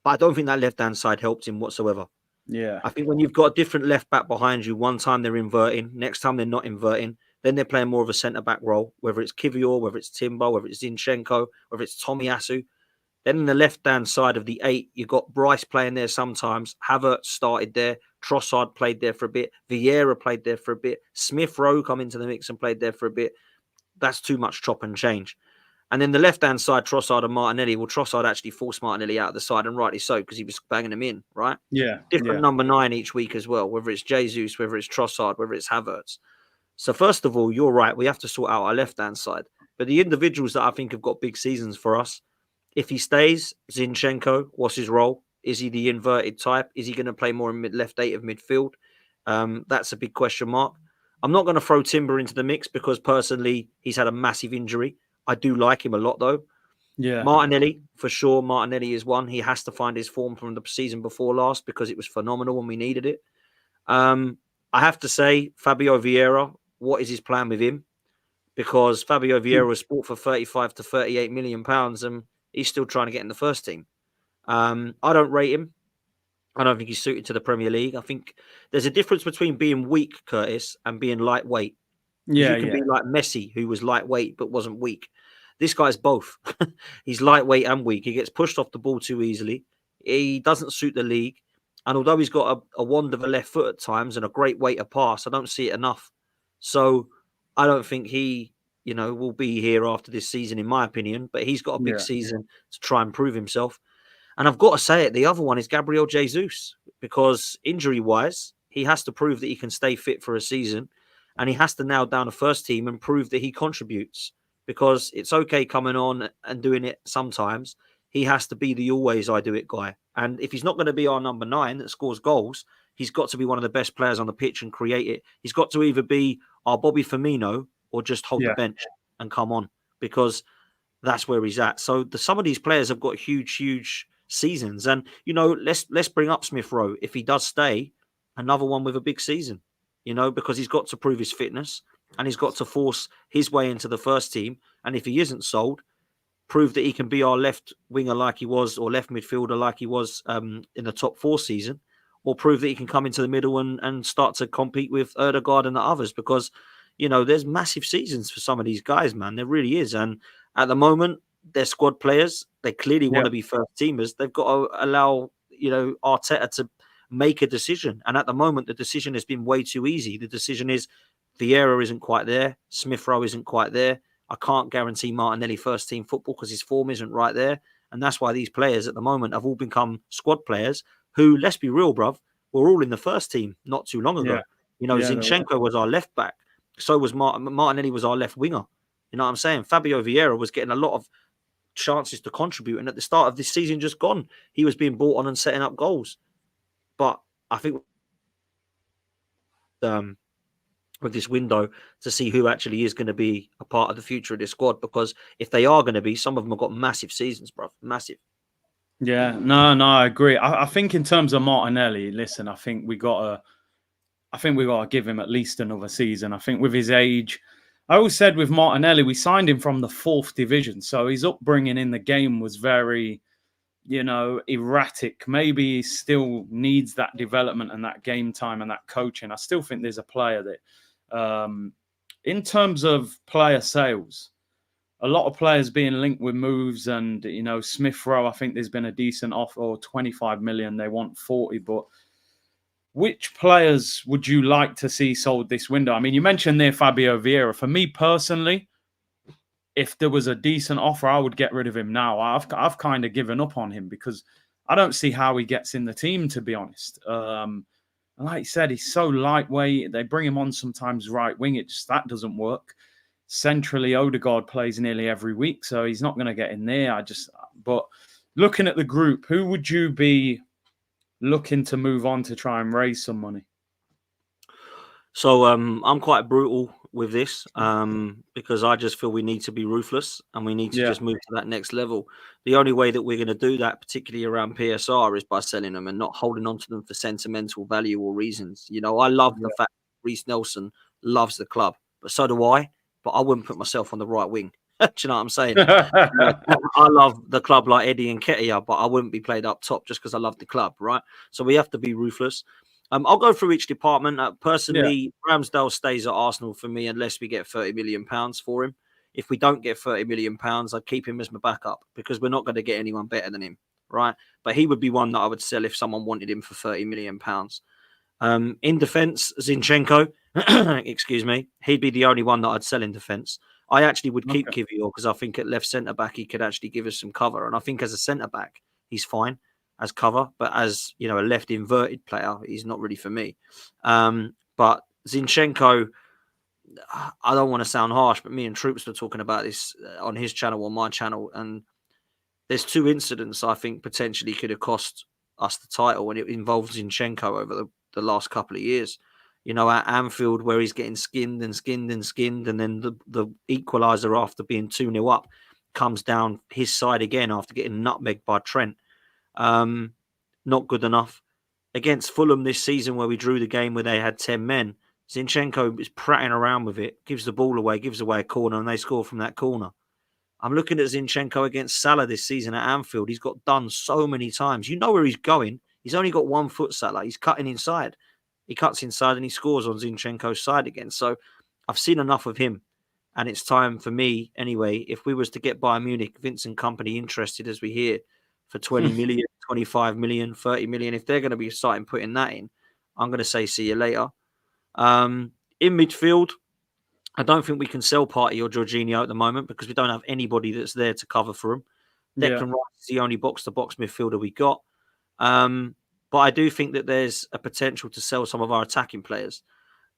But I don't think that left-hand side helped him whatsoever. Yeah. I think when you've got a different left-back behind you, one time they're inverting, next time they're not inverting, then they're playing more of a centre-back role, whether it's Kivior, whether it's Timber, whether it's Zinchenko, whether it's Tomiyasu. Then in the left-hand side of the 8, you got Bryce playing there sometimes. Havertz started there. Trossard played there for a bit. Vieira played there for a bit. Smith Rowe come into the mix and played there for a bit. That's too much chop and change. And then the left-hand side, Trossard and Martinelli. Well, Trossard actually forced Martinelli out of the side, and rightly so, because he was banging him in, right? Yeah. Different number 9 each week as well, whether it's Jesus, whether it's Trossard, whether it's Havertz. So first of all, you're right. We have to sort out our left-hand side. But the individuals that I think have got big seasons for us, if he stays, Zinchenko, what's his role? Is he the inverted type? Is he going to play more in left 8 of midfield? That's a big question mark. I'm not going to throw Timber into the mix because personally, he's had a massive injury. I do like him a lot, though. Yeah. Martinelli, for sure. Martinelli is one. He has to find his form from the season before last because it was phenomenal when we needed it. I have to say, Fabio Vieira, what is his plan with him? Because Fabio Vieira was bought for 35 to 38 million pounds and he's still trying to get in the first team. I don't rate him. I don't think he's suited to the Premier League. I think there's a difference between being weak, Curtis, and being lightweight. Yeah. You can be like Messi, who was lightweight but wasn't weak. This guy's both. He's lightweight and weak. He gets pushed off the ball too easily. He doesn't suit the league. And although he's got a wand of a left foot at times and a great way to pass, I don't see it enough. So I don't think he, will be here after this season, in my opinion. But he's got a big season to try and prove himself. And I've got to say it, the other one is Gabriel Jesus, because injury-wise, he has to prove that he can stay fit for a season, and he has to nail down a first team and prove that he contributes, because it's okay coming on and doing it sometimes. He has to be the always I do it guy. And if he's not going to be our number 9 that scores goals, he's got to be one of the best players on the pitch and create it. He's got to either be our Bobby Firmino or just hold the bench and come on, because that's where he's at. So some of these players have got huge seasons. And, let's bring up Smith Rowe. If he does stay, another one with a big season, because he's got to prove his fitness and he's got to force his way into the first team. And if he isn't sold, prove that he can be our left winger like he was, or left midfielder like he was in the top 4 season, or prove that he can come into the middle and start to compete with Erdegaard and the others, because, there's massive seasons for some of these guys, man. There really is. And at the moment, they're squad players. They clearly want to be first teamers. They've got to allow, Arteta to make a decision. And at the moment, the decision has been way too easy. The decision is Vieira isn't quite there. Smith Rowe isn't quite there. I can't guarantee Martinelli first team football because his form isn't right there. And that's why these players at the moment have all become squad players who, let's be real, bruv, were all in the first team not too long ago. Zinchenko was our left back. So was Martinelli was our left winger. You know what I'm saying? Fabio Vieira was getting a lot of chances to contribute. And at the start of this season just gone, he was being brought on and setting up goals. But I think with this window to see who actually is going to be a part of the future of this squad, because if they are going to be, some of them have got massive seasons, bro. Massive. Yeah, no, I agree. I think in terms of Martinelli, listen, I think we got to give him at least another season. I think with his age, I always said with Martinelli, we signed him from the 4th division, so his upbringing in the game was very, erratic. Maybe he still needs that development and that game time and that coaching. I still think there's a player that, in terms of player sales, a lot of players being linked with moves, and Smith Rowe, I think there's been a decent offer, or 25 million. They want 40, but which players would you like to see sold this window? I mean, you mentioned there Fabio Vieira. For me personally, if there was a decent offer, I would get rid of him now. I've kind of given up on him because I don't see how he gets in the team, to be honest. And like you said, he's so lightweight. They bring him on sometimes right wing. That doesn't work. Centrally, Odegaard plays nearly every week, so he's not going to get in there. But looking at the group, who would you be looking to move on to try and raise some money? So I'm quite brutal with this because I just feel we need to be ruthless and we need to just move to that next level. The only way that we're going to do that, particularly around PSR, is by selling them and not holding on to them for sentimental value or reasons. I love the fact that Reece Nelson loves the club, but so do I. But I wouldn't put myself on the right wing. Do you know what I'm saying? I love the club like Eddie and Nketiah, but I wouldn't be played up top just because I love the club, right? So we have to be ruthless. I'll go through each department. Personally, Ramsdale stays at Arsenal for me unless we get £30 million for him. if we don't get £30 million, I'd keep him as my backup because we're not going to get anyone better than him, right? But he would be one that I would sell if someone wanted him for £30 million. In defence, Zinchenko, excuse me, he'd be the only one that I'd sell in defence. I actually would keep Okay. Kivior because I think at left centre back he could actually give us some cover, and I think as a centre back he's fine as cover, but as a left inverted player, he's not really for me. But Zinchenko, I don't want to sound harsh, but me and Troops were talking about this on his channel, on my channel, and there's two incidents I think potentially could have cost us the title, and it involves Zinchenko over the last couple of years. At Anfield, where he's getting skinned and skinned and skinned, and then the equaliser after being 2-0 up comes down his side again after getting nutmegged by Trent. Not good enough. Against Fulham this season, where we drew the game where they had 10 men, Zinchenko is prattling around with it, gives the ball away, gives away a corner, and they score from that corner. I'm looking at Zinchenko against Salah this season at Anfield. He's got done so many times. You know where he's going. He's only got 1 foot, Salah. He's cutting inside. He cuts inside and he scores on Zinchenko's side again. So I've seen enough of him. And it's time for me, anyway, if we was to get Bayern Munich, Vincent Company interested, as we hear, for 20 million, 25 million, 30 million, if they're going to be starting putting that in, I'm going to say see you later. In midfield, I don't think we can sell Partey or Jorginho at the moment because we don't have anybody that's there to cover for him. Declan Rice is the only box-to-box midfielder we got. But I do think that there's a potential to sell some of our attacking players.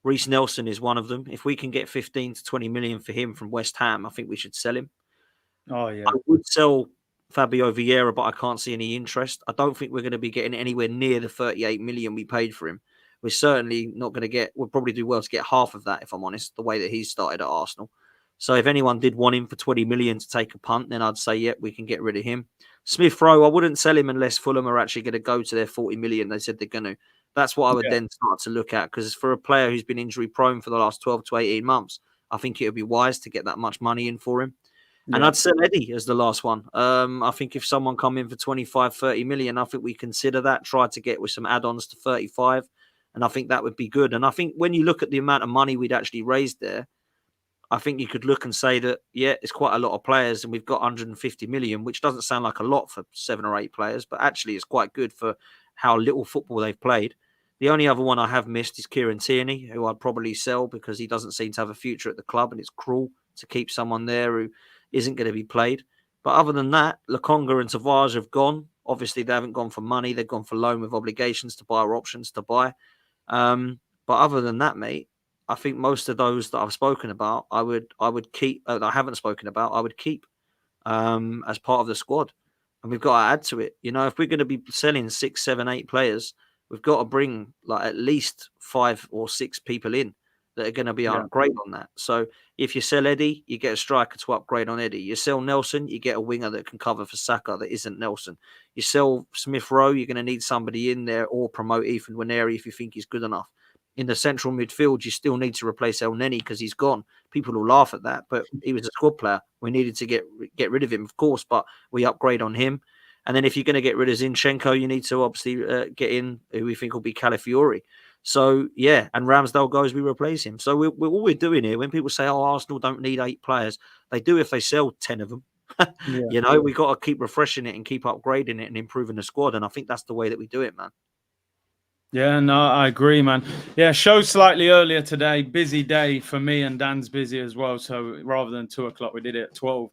Reece Nelson is one of them. If we can get 15 to 20 million for him from West Ham, I think we should sell him. Oh, yeah. I would sell Fabio Vieira, but I can't see any interest. I don't think we're going to be getting anywhere near the 38 million we paid for him. We're certainly not going to get, we'll probably do well to get half of that, if I'm honest, the way that he's started at Arsenal. So if anyone did want him for 20 million to take a punt, then I'd say, yep, we can get rid of him. Smith Rowe, I wouldn't sell him unless Fulham are actually going to go to their 40 million. They said they're going to. That's what I would then start to look at, because for a player who's been injury prone for the last 12 to 18 months, I think it would be wise to get that much money in for him. Yeah. And I'd sell Eddie as the last one. I think if someone come in for 25, 30 million, I think we consider that, try to get with some add-ons to 35. And I think that would be good. And I think when you look at the amount of money we'd actually raised there, I think you could look and say that, yeah, it's quite a lot of players and we've got 150 million, which doesn't sound like a lot for 7 or 8 players, but actually it's quite good for how little football they've played. The only other one I have missed is Kieran Tierney, who I'd probably sell because he doesn't seem to have a future at the club and it's cruel to keep someone there who isn't going to be played. But other than that, Lokonga and Tavares have gone. Obviously, they haven't gone for money. They've gone for loan with obligations to buy or options to buy. But other than that, mate, I think most of those that I've spoken about, I would keep. That I haven't spoken about, I would keep as part of the squad. And we've got to add to it. You know, if we're going to be selling 6, 7, 8 players, we've got to bring like at least 5 or 6 people in that are going to be upgrade on that. So if you sell Eddie, you get a striker to upgrade on Eddie. You sell Nelson, you get a winger that can cover for Saka that isn't Nelson. You sell Smith Rowe, you're going to need somebody in there, or promote Ethan Nwaneri if you think he's good enough. In the central midfield, you still need to replace El Neni because he's gone. People will laugh at that, but he was a squad player. We needed to get rid of him, of course, but we upgrade on him. And then if you're going to get rid of Zinchenko, you need to obviously get in who we think will be Calafiori. So, yeah, and Ramsdale goes, we replace him. So all we're doing here, when people say, oh, Arsenal don't need 8 players, they do if they sell 10 of them. You know, we've got to keep refreshing it and keep upgrading it and improving the squad. And I think that's the way that we do it, man. Yeah, no, I agree, man. Yeah, show slightly earlier today. Busy day for me, and Dan's busy as well. So rather than 2 o'clock, we did it at 12.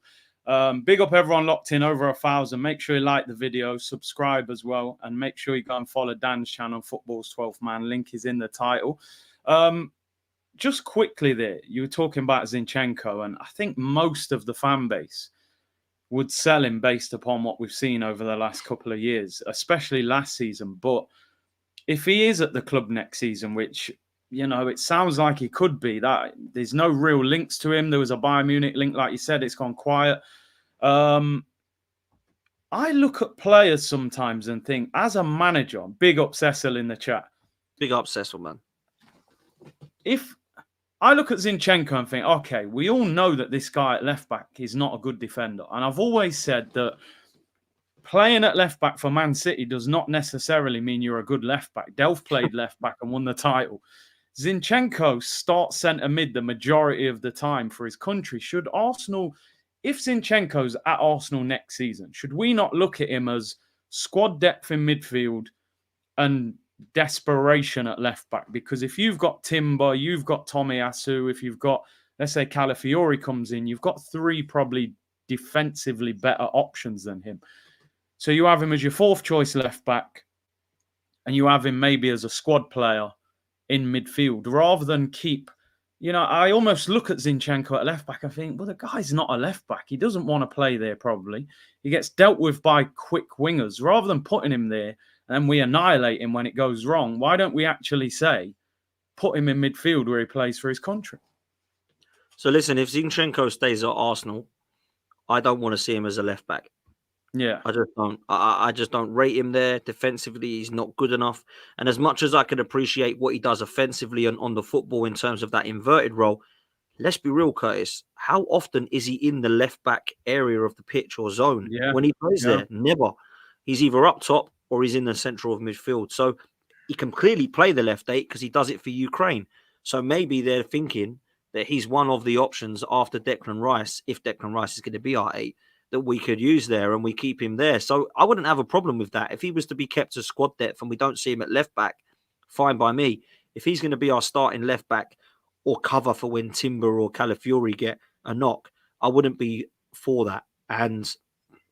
Big up everyone locked in, over 1,000. Make sure you like the video, subscribe as well, and make sure you go and follow Dan's channel, Football's 12th Man. Link is in the title. Just quickly there, you were talking about Zinchenko, and I think most of the fan base would sell him based upon what we've seen over the last couple of years, especially last season. But if he is at the club next season, which, you know, it sounds like he could be, that there's no real links to him. There was a Bayern Munich link, like you said, it's gone quiet. I look at players sometimes and think, as a manager, big up Cecil in the chat. Big up Cecil, man. If I look at Zinchenko and think, okay, we all know that this guy at left back is not a good defender. And I've always said that playing at left back for Man City does not necessarily mean you're a good left back. Delph played left back and won the title. Zinchenko starts centre mid the majority of the time for his country. Should Arsenal, if Zinchenko's at Arsenal next season, should we not look at him as squad depth in midfield and desperation at left back? Because if you've got Timber, you've got Tomiyasu, if you've got, let's say, Calafiori comes in, you've got three probably defensively better options than him. So you have him as your fourth choice left back, and you have him maybe as a squad player in midfield, rather than keep, I almost look at Zinchenko at left back and think, well, the guy's not a left back. He doesn't want to play there probably. He gets dealt with by quick wingers. Rather than putting him there and we annihilate him when it goes wrong, why don't we actually say, put him in midfield where he plays for his country? So listen, if Zinchenko stays at Arsenal, I don't want to see him as a left back. Yeah. I just don't. I just don't rate him there. Defensively, he's not good enough. And as much as I can appreciate what he does offensively on the football in terms of that inverted role, let's be real, Curtis. How often is he in the left back area of the pitch or zone when he plays there? Never. He's either up top or he's in the central of midfield. So he can clearly play the left eight because he does it for Ukraine. So maybe they're thinking that he's one of the options after Declan Rice, if Declan Rice is going to be our eight, that we could use there, and we keep him there. So I wouldn't have a problem with that. If he was to be kept as squad depth and we don't see him at left back, fine by me. If he's going to be our starting left back or cover for when Timber or Calafiori get a knock, I wouldn't be for that. And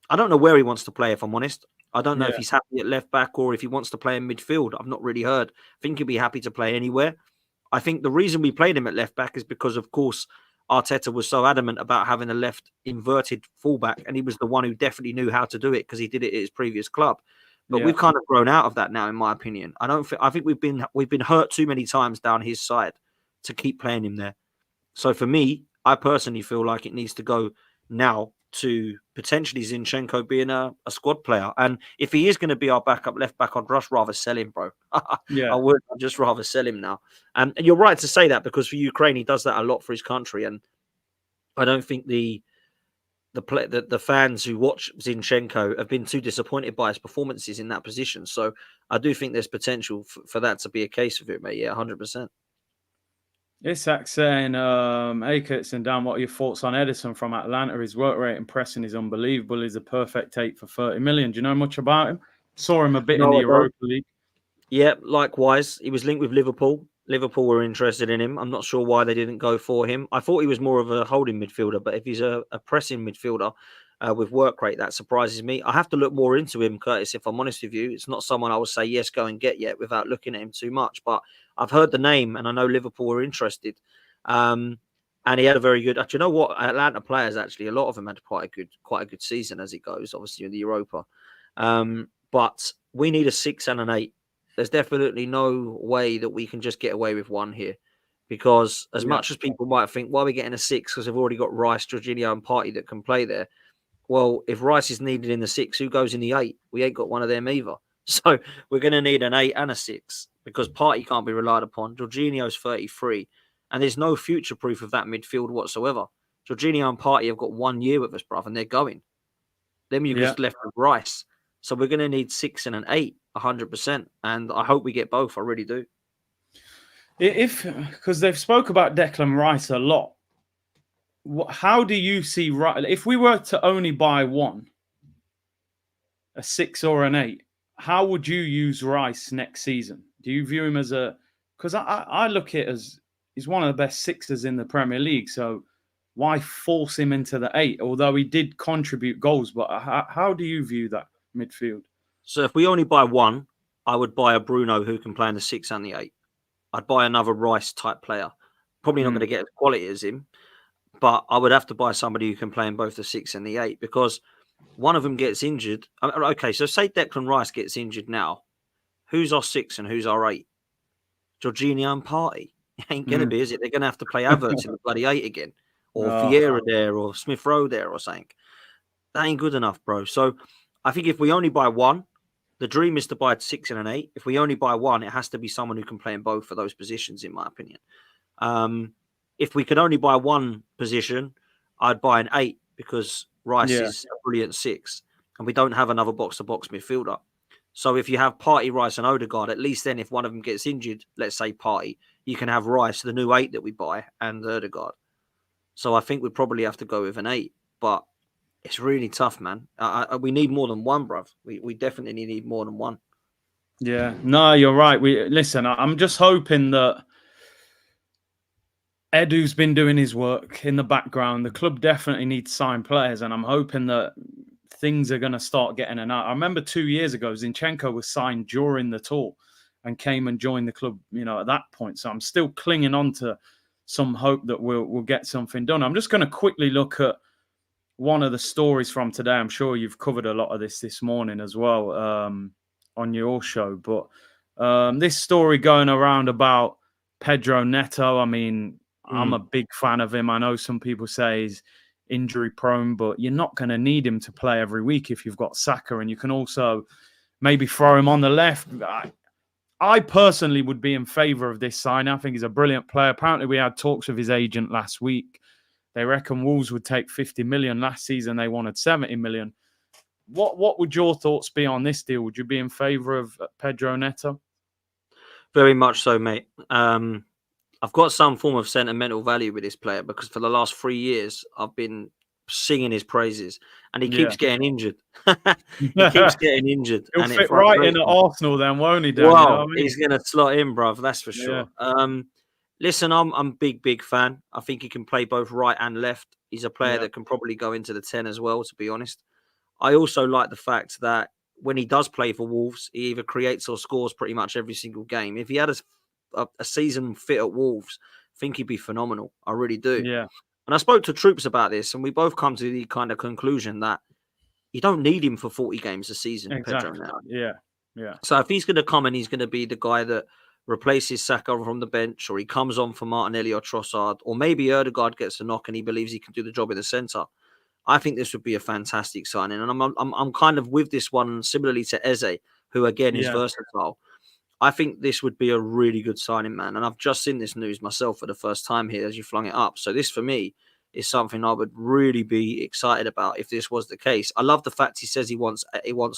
I don't know where he wants to play, if I'm honest. I don't know if he's happy at left back or if he wants to play in midfield. I've not really heard. I think he'll be happy to play anywhere. I think the reason we played him at left back is because, of course, Arteta was so adamant about having a left inverted fullback, and he was the one who definitely knew how to do it because he did it at his previous club. But we've kind of grown out of that now, in my opinion. I think we've been hurt too many times down his side to keep playing him there. So for me, I personally feel like it needs to go now to potentially Zinchenko being a squad player. And if he is going to be our backup left back, I'd just rather sell him, bro. I would. I'd just rather sell him now. And you're right to say that, because for Ukraine, he does that a lot for his country. And I don't think the fans who watch Zinchenko have been too disappointed by his performances in that position. So I do think there's potential for that to be a case of it, mate. Yeah, 100%. Isak saying, hey, Kurtson, Dan, what are your thoughts on Edison from Atlanta? His work rate and pressing is unbelievable. He's a perfect take for 30 million. Do you know much about him? Saw him a bit in the Europa League. Yeah, likewise. He was linked with Liverpool. Liverpool were interested in him. I'm not sure why they didn't go for him. I thought he was more of a holding midfielder, but if he's a pressing midfielder with work rate, that surprises me. I have to look more into him, Curtis, if I'm honest with you. It's not someone I would say, yes, go and get yet without looking at him too much. But I've heard the name and I know Liverpool were interested. And he had a very good, you know what, Atlanta players, actually, a lot of them had quite a good season as it goes, obviously in the Europa. But we need a 6 and an 8. There's definitely no way that we can just get away with one here, because as much as people might think, why are we getting a 6? Because they've already got Rice, Jorginho and Partey that can play there. Well, if Rice is needed in the 6, who goes in the 8? We ain't got one of them either. So we're going to need an 8 and a 6 because Partey can't be relied upon. Jorginho's 33 and there's no future proof of that midfield whatsoever. Jorginho and Partey have got 1 year with us, bruv, and they're going. Then you're just left with Rice. So we're going to need 6 and an 8, 100%. And I hope we get both. I really do. Because they've spoke about Declan Rice a lot. How do you see Rice? If we were to only buy one, a 6 or an 8, how would you use Rice next season? Do you view him as a... Because I look at it as he's one of the best 6ers in the Premier League. So why force him into the 8? Although he did contribute goals. But how do you view that midfield? So if we only buy one, I would buy a Bruno who can play in the 6 and the 8. I'd buy another Rice type player. Probably not going to get as quality as him, but I would have to buy somebody who can play in both the 6 and the 8 because one of them gets injured. Okay, so say Declan Rice gets injured now. Who's our 6 and who's our 8? Jorginho and Partey. Ain't going to be, is it? They're going to have to play Havertz in the bloody 8 again. Or Vieira there or Smith Rowe there or something. That ain't good enough, bro. So I think if we only buy one, the dream is to buy a 6 and an 8. If we only buy one, it has to be someone who can play in both of those positions, in my opinion. If we could only buy one position, I'd buy an 8 because Rice is a brilliant 6 and we don't have another box-to-box midfielder. So if you have Partey, Rice, and Odegaard, at least then if one of them gets injured, let's say Partey, you can have Rice, the new 8 that we buy, and Odegaard. So I think we'd probably have to go with an 8. But it's really tough, man. We need more than one, bruv. We definitely need more than one. Yeah, no, you're right. Listen. I'm just hoping that Edu's been doing his work in the background. The club definitely needs to sign players, and I'm hoping that things are going to start getting an out. I remember 2 years ago, Zinchenko was signed during the tour and came and joined the club, at that point. So I'm still clinging on to some hope that we'll get something done. I'm just going to quickly look at one of the stories from today. I'm sure you've covered a lot of this morning as well on your show. But this story going around about Pedro Neto, I mean, I'm a big fan of him. I know some people say he's injury prone, but you're not going to need him to play every week if you've got Saka, and you can also maybe throw him on the left. I personally would be in favour of this sign. I think he's a brilliant player. Apparently, we had talks with his agent last week. They reckon Wolves would take 50 million. Last season, they wanted 70 million. What would your thoughts be on this deal? Would you be in favour of Pedro Neto? Very much so, mate. I've got some form of sentimental value with this player because for the last 3 years, I've been singing his praises and he keeps getting injured. He keeps getting injured. He'll and fit right in at Arsenal then, won't he, Dan? Wow, you know what I mean? he's going to slot in, bruv. That's for sure. Listen, I'm a big fan. I think he can play both right and left. He's a player that can probably go into the 10 as well, to be honest. I also like the fact that when he does play for Wolves, he either creates or scores pretty much every single game. If he had a season fit at Wolves, I think he'd be phenomenal. I really do. Yeah. And I spoke to Troops about this, and we both come to the kind of conclusion that you don't need him for 40 games a season, Exactly. Pedro now. Yeah. So if he's going to come and he's going to be the guy that replaces Saka from the bench, or he comes on for Martinelli or Trossard, or maybe Odegaard gets a knock and he believes he can do the job in the centre, I think this would be a fantastic signing. And I'm kind of with this one similarly to Eze, who again is versatile. I think this would be a really good signing, man. And I've just seen this news myself for the first time here as you flung it up. So this for me is something I would really be excited about if this was the case. I love the fact he says he wants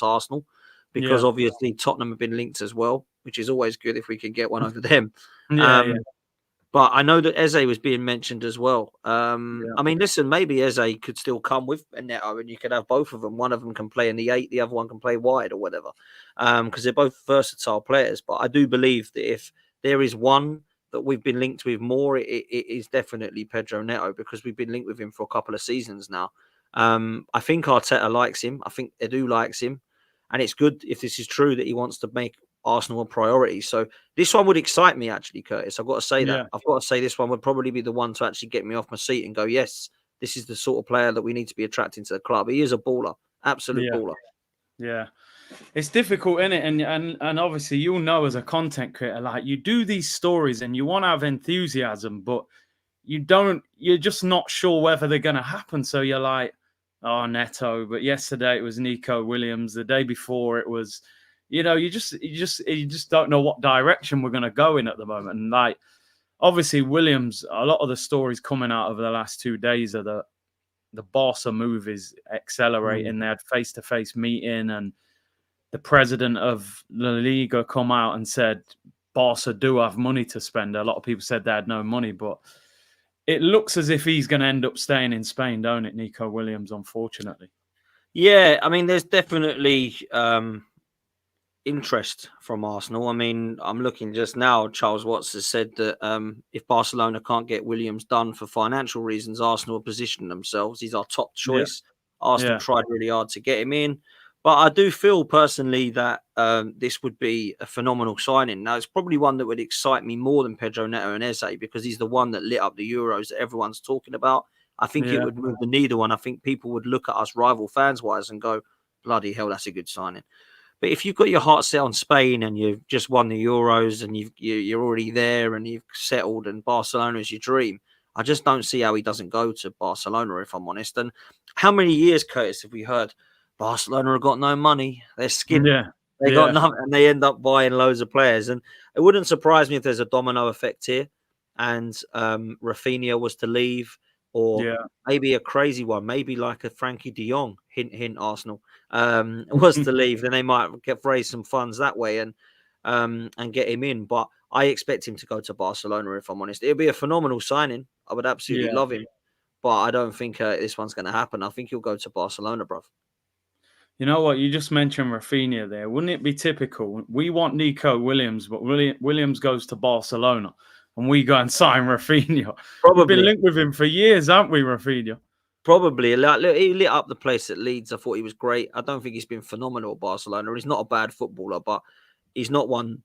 Arsenal because obviously Tottenham have been linked as well, which is always good if we can get one over them. But I know that Eze was being mentioned as well. I mean, listen, maybe Eze could still come with Neto and you could have both of them. One of them can play in the 8, the other one can play wide or whatever, because they're both versatile players. But I do believe that if there is one that we've been linked with more, it is definitely Pedro Neto because we've been linked with him for a couple of seasons now. I think Arteta likes him. I think Edu likes him. And it's good if this is true that he wants to make Arsenal a priority. So this one would excite me, actually, Curtis. I've got to say that. I've got to say this one would probably be the one to actually get me off my seat and go, yes, this is the sort of player that we need to be attracting to the club. He is a baller, absolute baller. Yeah. It's difficult, isn't it? And obviously, you'll know as a content creator, like you do these stories and you want to have enthusiasm, but you're just not sure whether they're going to happen. So you're like, oh, Neto. But yesterday it was Nico Williams. The day before it was, you just don't know what direction we're going to go in at the moment. And like, obviously Williams, a lot of the stories coming out over the last 2 days are the Barca move is accelerating. They had face-to-face meeting and the president of La Liga come out and said Barca do have money to spend. A lot of people said they had no money, but it looks as if he's going to end up staying in Spain, don't it, Nico Williams, unfortunately? Yeah, I mean, there's definitely interest from Arsenal. I mean, I'm looking just now, Charles Watts has said that if Barcelona can't get Williams done for financial reasons, Arsenal are positioning themselves. He's our top choice. Arsenal tried really hard to get him in. But I do feel personally that this would be a phenomenal signing. Now, it's probably one that would excite me more than Pedro Neto and Eze because he's the one that lit up the Euros that everyone's talking about. I think it would move the needle, and I think people would look at us rival fans-wise and go, bloody hell, that's a good signing. But if you've got your heart set on Spain and you've just won the Euros and you're already there and you've settled and Barcelona is your dream, I just don't see how he doesn't go to Barcelona, if I'm honest. And how many years, Curtis, have we heard Barcelona have got no money? They're skinned. They got nothing, and they end up buying loads of players. And it wouldn't surprise me if there's a domino effect here and Rafinha was to leave or maybe a crazy one, maybe like a Frankie de Jong hint, hint, Arsenal, was to leave, then they might raise some funds that way and get him in. But I expect him to go to Barcelona, if I'm honest. It'd be a phenomenal signing. I would absolutely Yeah. love him. But I don't think this one's going to happen. I think he'll go to Barcelona, bruv. You know what? You just mentioned Rafinha there. Wouldn't it be typical? We want Nico Williams, but Williams goes to Barcelona and we go and sign Rafinha. We've been Probably. linked with him for years, haven't we, Rafinha? Probably. Like, he lit up the place at Leeds. I thought he was great. I don't think he's been phenomenal at Barcelona. He's not a bad footballer, but he's not one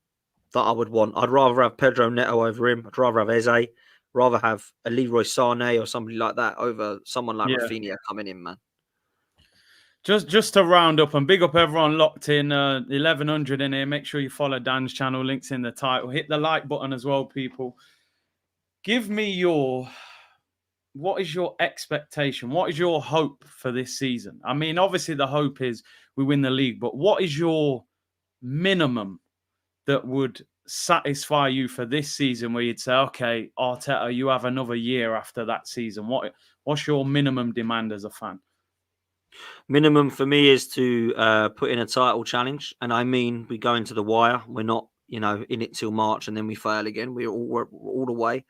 that I would want. I'd rather have Pedro Neto over him. I'd rather have Eze. Rather have a Leroy Sané or somebody like that over someone like Rafinha coming in, man. Just to round up and big up everyone locked in, 1100 in here. Make sure you follow Dan's channel. Links in the title. Hit the like button as well, people. Give me what is your expectation? What is your hope for this season? I mean, obviously the hope is we win the league, but what is your minimum that would satisfy you for this season where you'd say, okay, Arteta, you have another year after that season? What's your minimum demand as a fan? Minimum for me is to put in a title challenge. And I mean, we go into the wire. We're not, in it till March and then we fail again. We're all the way.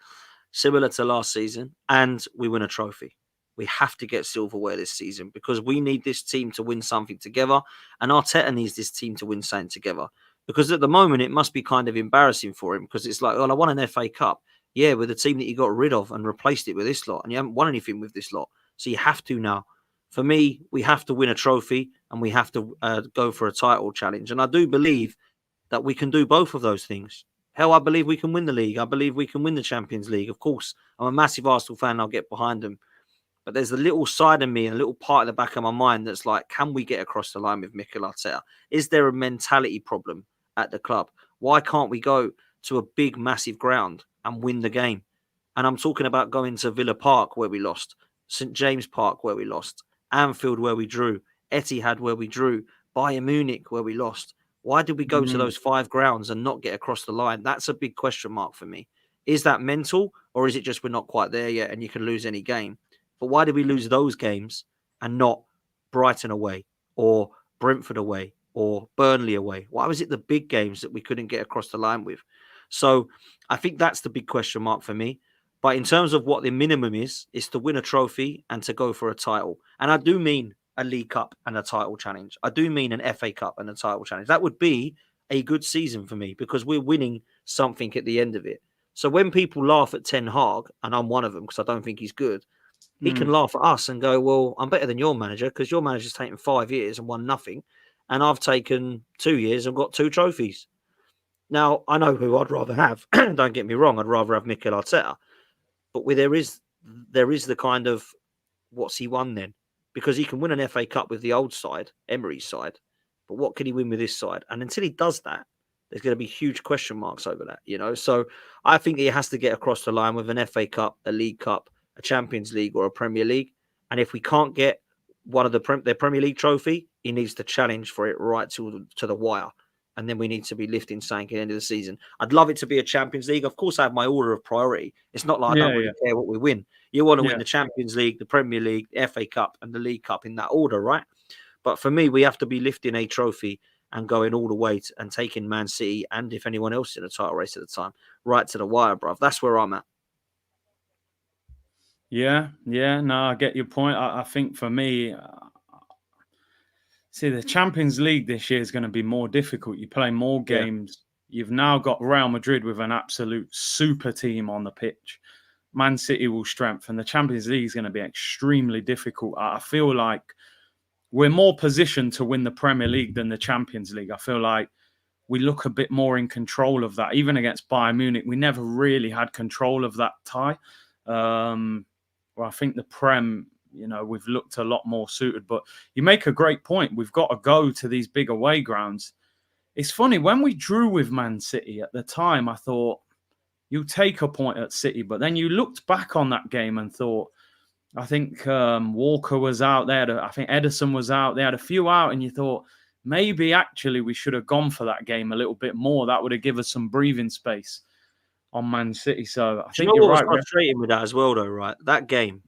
Similar to last season, and we win a trophy. We have to get silverware this season because we need this team to win something together, and Arteta needs this team to win something together. Because at the moment, it must be kind of embarrassing for him because it's like, well, I won an FA Cup. Yeah, with the team that you got rid of and replaced it with this lot, and you haven't won anything with this lot. So you have to now. For me, we have to win a trophy and we have to go for a title challenge. And I do believe that we can do both of those things. Hell, I believe we can win the league. I believe we can win the Champions League. Of course, I'm a massive Arsenal fan. I'll get behind them. But there's a little side of me and a little part in the back of my mind that's like, can we get across the line with Mikel Arteta? Is there a mentality problem at the club? Why can't we go to a big, massive ground and win the game? And I'm talking about going to Villa Park where we lost, St. James Park where we lost, Anfield where we drew, Etihad where we drew, Bayern Munich where we lost. Why did we go to those 5 grounds and not get across the line? That's a big question mark for me. Is that mental or is it just we're not quite there yet and you can lose any game? But why did we lose those games and not Brighton away or Brentford away or Burnley away? Why was it the big games that we couldn't get across the line with? So I think that's the big question mark for me. But in terms of what the minimum is to win a trophy and to go for a title. And I do mean a League Cup and a title challenge. I do mean an FA Cup and a title challenge. That would be a good season for me because we're winning something at the end of it. So when people laugh at Ten Hag, and I'm one of them because I don't think he's good, he can laugh at us and go, well, I'm better than your manager because your manager's taken 5 years and won nothing. And I've taken 2 years and got 2 trophies. Now, I know who I'd rather have. Don't get me wrong. I'd rather have Mikel Arteta. But there is the kind of, what's he won then? Because he can win an FA Cup with the old side, Emery's side. But what can he win with this side? And until he does that, there's going to be huge question marks over that, So I think he has to get across the line with an FA Cup, a League Cup, a Champions League or a Premier League. And if we can't get one of their Premier League trophy, he needs to challenge for it right to the wire. And then we need to be lifting something at the end of the season. I'd love it to be a Champions League. Of course, I have my order of priority. It's not like I don't really care what we win. You want to win the Champions League, the Premier League, the FA Cup, and the League Cup in that order, right? But for me, we have to be lifting a trophy and going all the way and taking Man City and if anyone else is in a title race at the time, right to the wire, bruv. That's where I'm at. Yeah, no, I get your point. I think for me, see, the Champions League this year is going to be more difficult. You play more games. You've now got Real Madrid with an absolute super team on the pitch. Man City will strengthen. The Champions League is going to be extremely difficult. I feel like we're more positioned to win the Premier League than the Champions League. I feel like we look a bit more in control of that. Even against Bayern Munich, we never really had control of that tie. Well, I think the Prem, we've looked a lot more suited. But you make a great point. We've got to go to these big away grounds. It's funny, when we drew with Man City at the time, I thought, you take a point at City. But then you looked back on that game and thought, I think Walker was out there. I think Edison was out. They had a few out, and you thought, maybe actually we should have gone for that game a little bit more. That would have given us some breathing space on Man City. So I think you're right. What's frustrating with that as well, though, right? That game,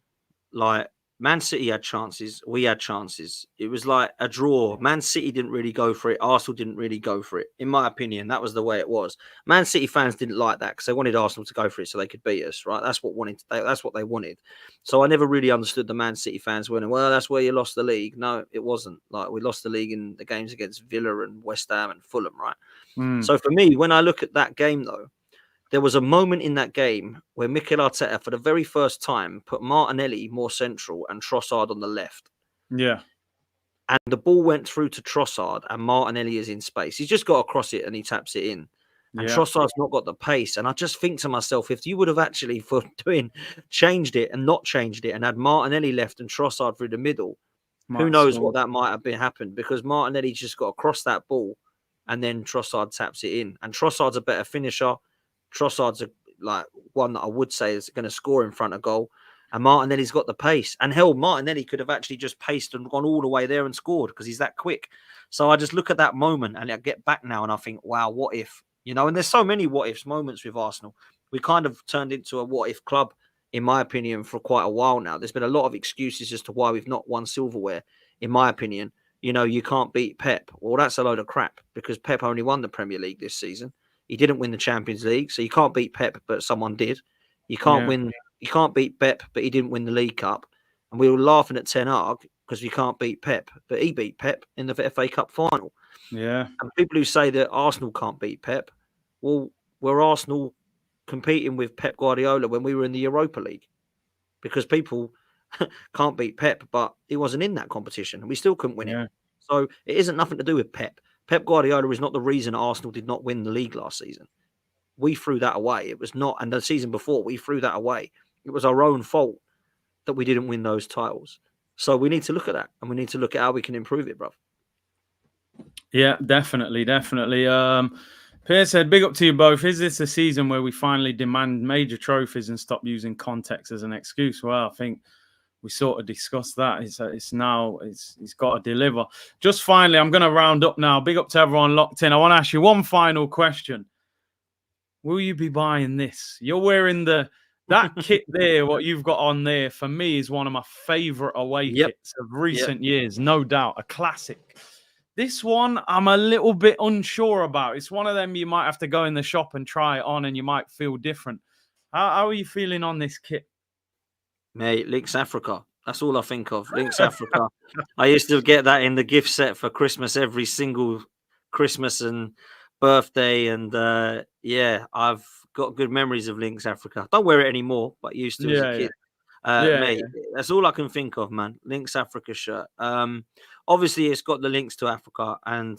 like, Man City had chances. We had chances. It was like a draw. Man City didn't really go for it. Arsenal didn't really go for it. In my opinion, that was the way it was. Man City fans didn't like that because they wanted Arsenal to go for it so they could beat us, right? That's what they wanted. So I never really understood the Man City fans when, well, that's where you lost the league. No, it wasn't. Like, we lost the league in the games against Villa and West Ham and Fulham, right? So for me, when I look at that game, though, there was a moment in that game where Mikel Arteta, for the very first time, put Martinelli more central and Trossard on the left. Yeah. And the ball went through to Trossard and Martinelli is in space. He's just got across it and he taps it in. And Trossard's not got the pace. And I just think to myself, if you would have actually changed it and not changed it and had Martinelli left and Trossard through the middle, who knows what that might have been happened, because Martinelli just got across that ball and then Trossard taps it in. And Trossard's a better finisher. Trossard's one that I would say is going to score in front of goal. And Martinelli's got the pace. And hell, Martinelli could have actually just paced and gone all the way there and scored because he's that quick. So I just look at that moment and I get back now and I think, wow, what if? You know, and there's so many what ifs moments with Arsenal. We kind of turned into a what if club, in my opinion, for quite a while now. There's been a lot of excuses as to why we've not won silverware, in my opinion. You know, you can't beat Pep. Well, that's a load of crap because Pep only won the Premier League this season. He didn't win the Champions League, so you can't beat Pep, but someone did. You can't win. You can't beat Pep, but he didn't win the League Cup. And we were laughing at Ten Hag because we can't beat Pep, but he beat Pep in the FA Cup final. Yeah. And people who say that Arsenal can't beat Pep, well, were Arsenal competing with Pep Guardiola when we were in the Europa League? Because people can't beat Pep, but he wasn't in that competition, and we still couldn't win it. So it isn't nothing to do with Pep. Pep Guardiola is not the reason Arsenal did not win the league last season. We threw that away. It was not, and the season before, we threw that away. It was our own fault that we didn't win those titles. So we need to look at that, and we need to look at how we can improve it, bruv. Yeah, definitely. Pierre said, big up to you both. Is this a season where we finally demand major trophies and stop using context as an excuse? Well, I think we sort of discussed that. It's got to deliver. Just finally, I'm going to round up now. Big up to everyone locked in. I want to ask you one final question. Will you be buying this? You're wearing that kit there, what you've got on there, for me, is one of my favorite away kits of recent years. No doubt. A classic. This one, I'm a little bit unsure about. It's one of them you might have to go in the shop and try it on and you might feel different. How are you feeling on this kit? Mate, Lynx Africa. That's all I think of. Lynx Africa. I used to get that in the gift set for Christmas every single Christmas and birthday. And I've got good memories of Lynx Africa. Don't wear it anymore, but used to as a kid. Mate, that's all I can think of, man. Lynx Africa shirt. Obviously, it's got the links to Africa, and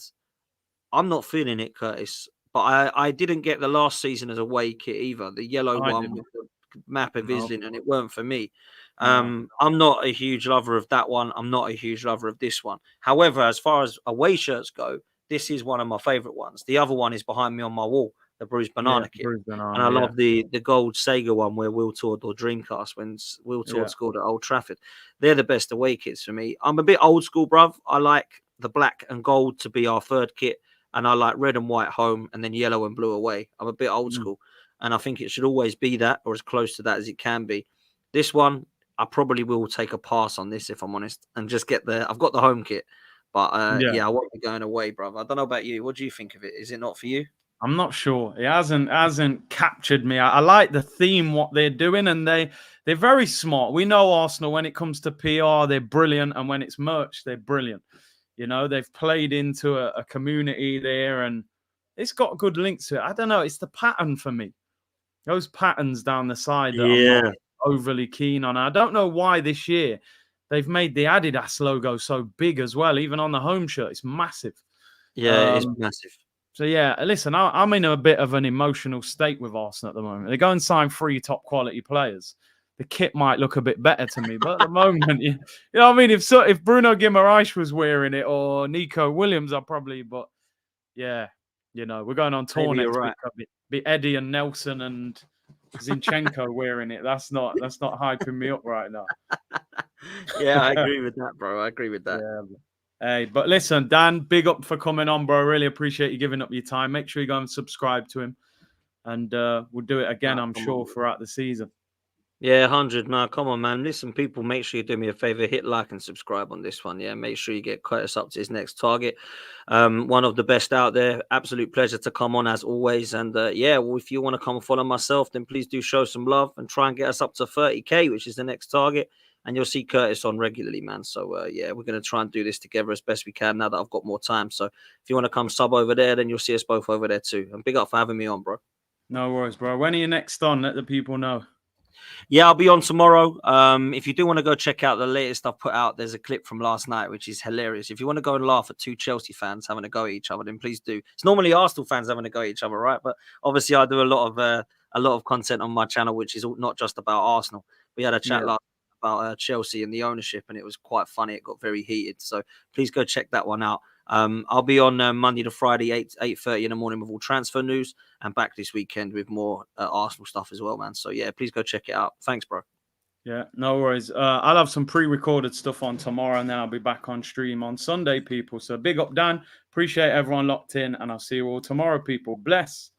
I'm not feeling it, Curtis. But I didn't get the last season as a away kit either. The yellow one with the map of Islington, and it weren't for me. I'm not a huge lover of that one. I'm not a huge lover of this one. However, as far as away shirts go, this is one of my favorite ones. The other one is behind me on my wall, the Bruised Banana kit. And I love the gold Sega one where Will toured or Dreamcast when Will toured scored at Old Trafford. They're the best away kits for me. I'm a bit old school, bruv. I like the black and gold to be our third kit. And I like red and white home and then yellow and blue away. I'm a bit old school. And I think it should always be that, or as close to that as it can be. This one, I probably will take a pass on this, if I'm honest, and just get I've got the home kit. But I won't be going away, brother. I don't know about you. What do you think of it? Is it not for you? I'm not sure. It hasn't captured me. I like the theme, what they're doing, and they're very smart. We know Arsenal, when it comes to PR, they're brilliant, and when it's merch, they're brilliant. You know, they've played into a community there, and it's got good links to it. I don't know. It's the pattern for me. Those patterns down the side that I'm not overly keen on. I don't know why this year they've made the Adidas logo so big as well. Even on the home shirt, it's massive. Yeah, it's massive. So, listen, I'm in a bit of an emotional state with Arsenal at the moment. They go and sign 3 top-quality players. The kit might look a bit better to me, but at the moment, you know what I mean? If Bruno Guimaraes was wearing it or Nico Williams, I'd probably, but we're going on tour next week. Be Eddie and Nelson and Zinchenko wearing it. That's not hyping me up right now. Yeah, I agree with that, bro. I agree with that. Yeah. Hey, but listen, Dan, big up for coming on, bro. I really appreciate you giving up your time. Make sure you go and subscribe to him, and we'll do it again, I'm sure, throughout the season. Yeah, 100. No, come on, man. Listen, people, make sure you do me a favor, hit like and subscribe on this one. Yeah, make sure you get Curtis up to his next target. One of the best out there. Absolute pleasure to come on as always. And yeah, well, if you want to come and follow myself, then please do show some love and try and get us up to 30K, which is the next target. And you'll see Curtis on regularly, man. So yeah, we're going to try and do this together as best we can now that I've got more time. So if you want to come sub over there, then you'll see us both over there too. And big up for having me on, bro. No worries, bro. When are you next on? Let the people know. Yeah, I'll be on tomorrow. If you do want to go check out the latest I've put out, there's a clip from last night, which is hilarious. If you want to go and laugh at two Chelsea fans having a go at each other, then please do. It's normally Arsenal fans having a go at each other, right? But obviously, I do a lot of content on my channel, which is not just about Arsenal. We had a chat last about Chelsea and the ownership, and it was quite funny. It got very heated, so please go check that one out. I'll be on Monday to Friday, 8:30 in the morning with all transfer news, and back this weekend with more Arsenal stuff as well, man. So yeah, please go check it out. Thanks, bro. Yeah, no worries. I'll have some pre-recorded stuff on tomorrow, and then I'll be back on stream on Sunday, people. So big up, Dan. Appreciate everyone locked in, and I'll see you all tomorrow, people. Bless.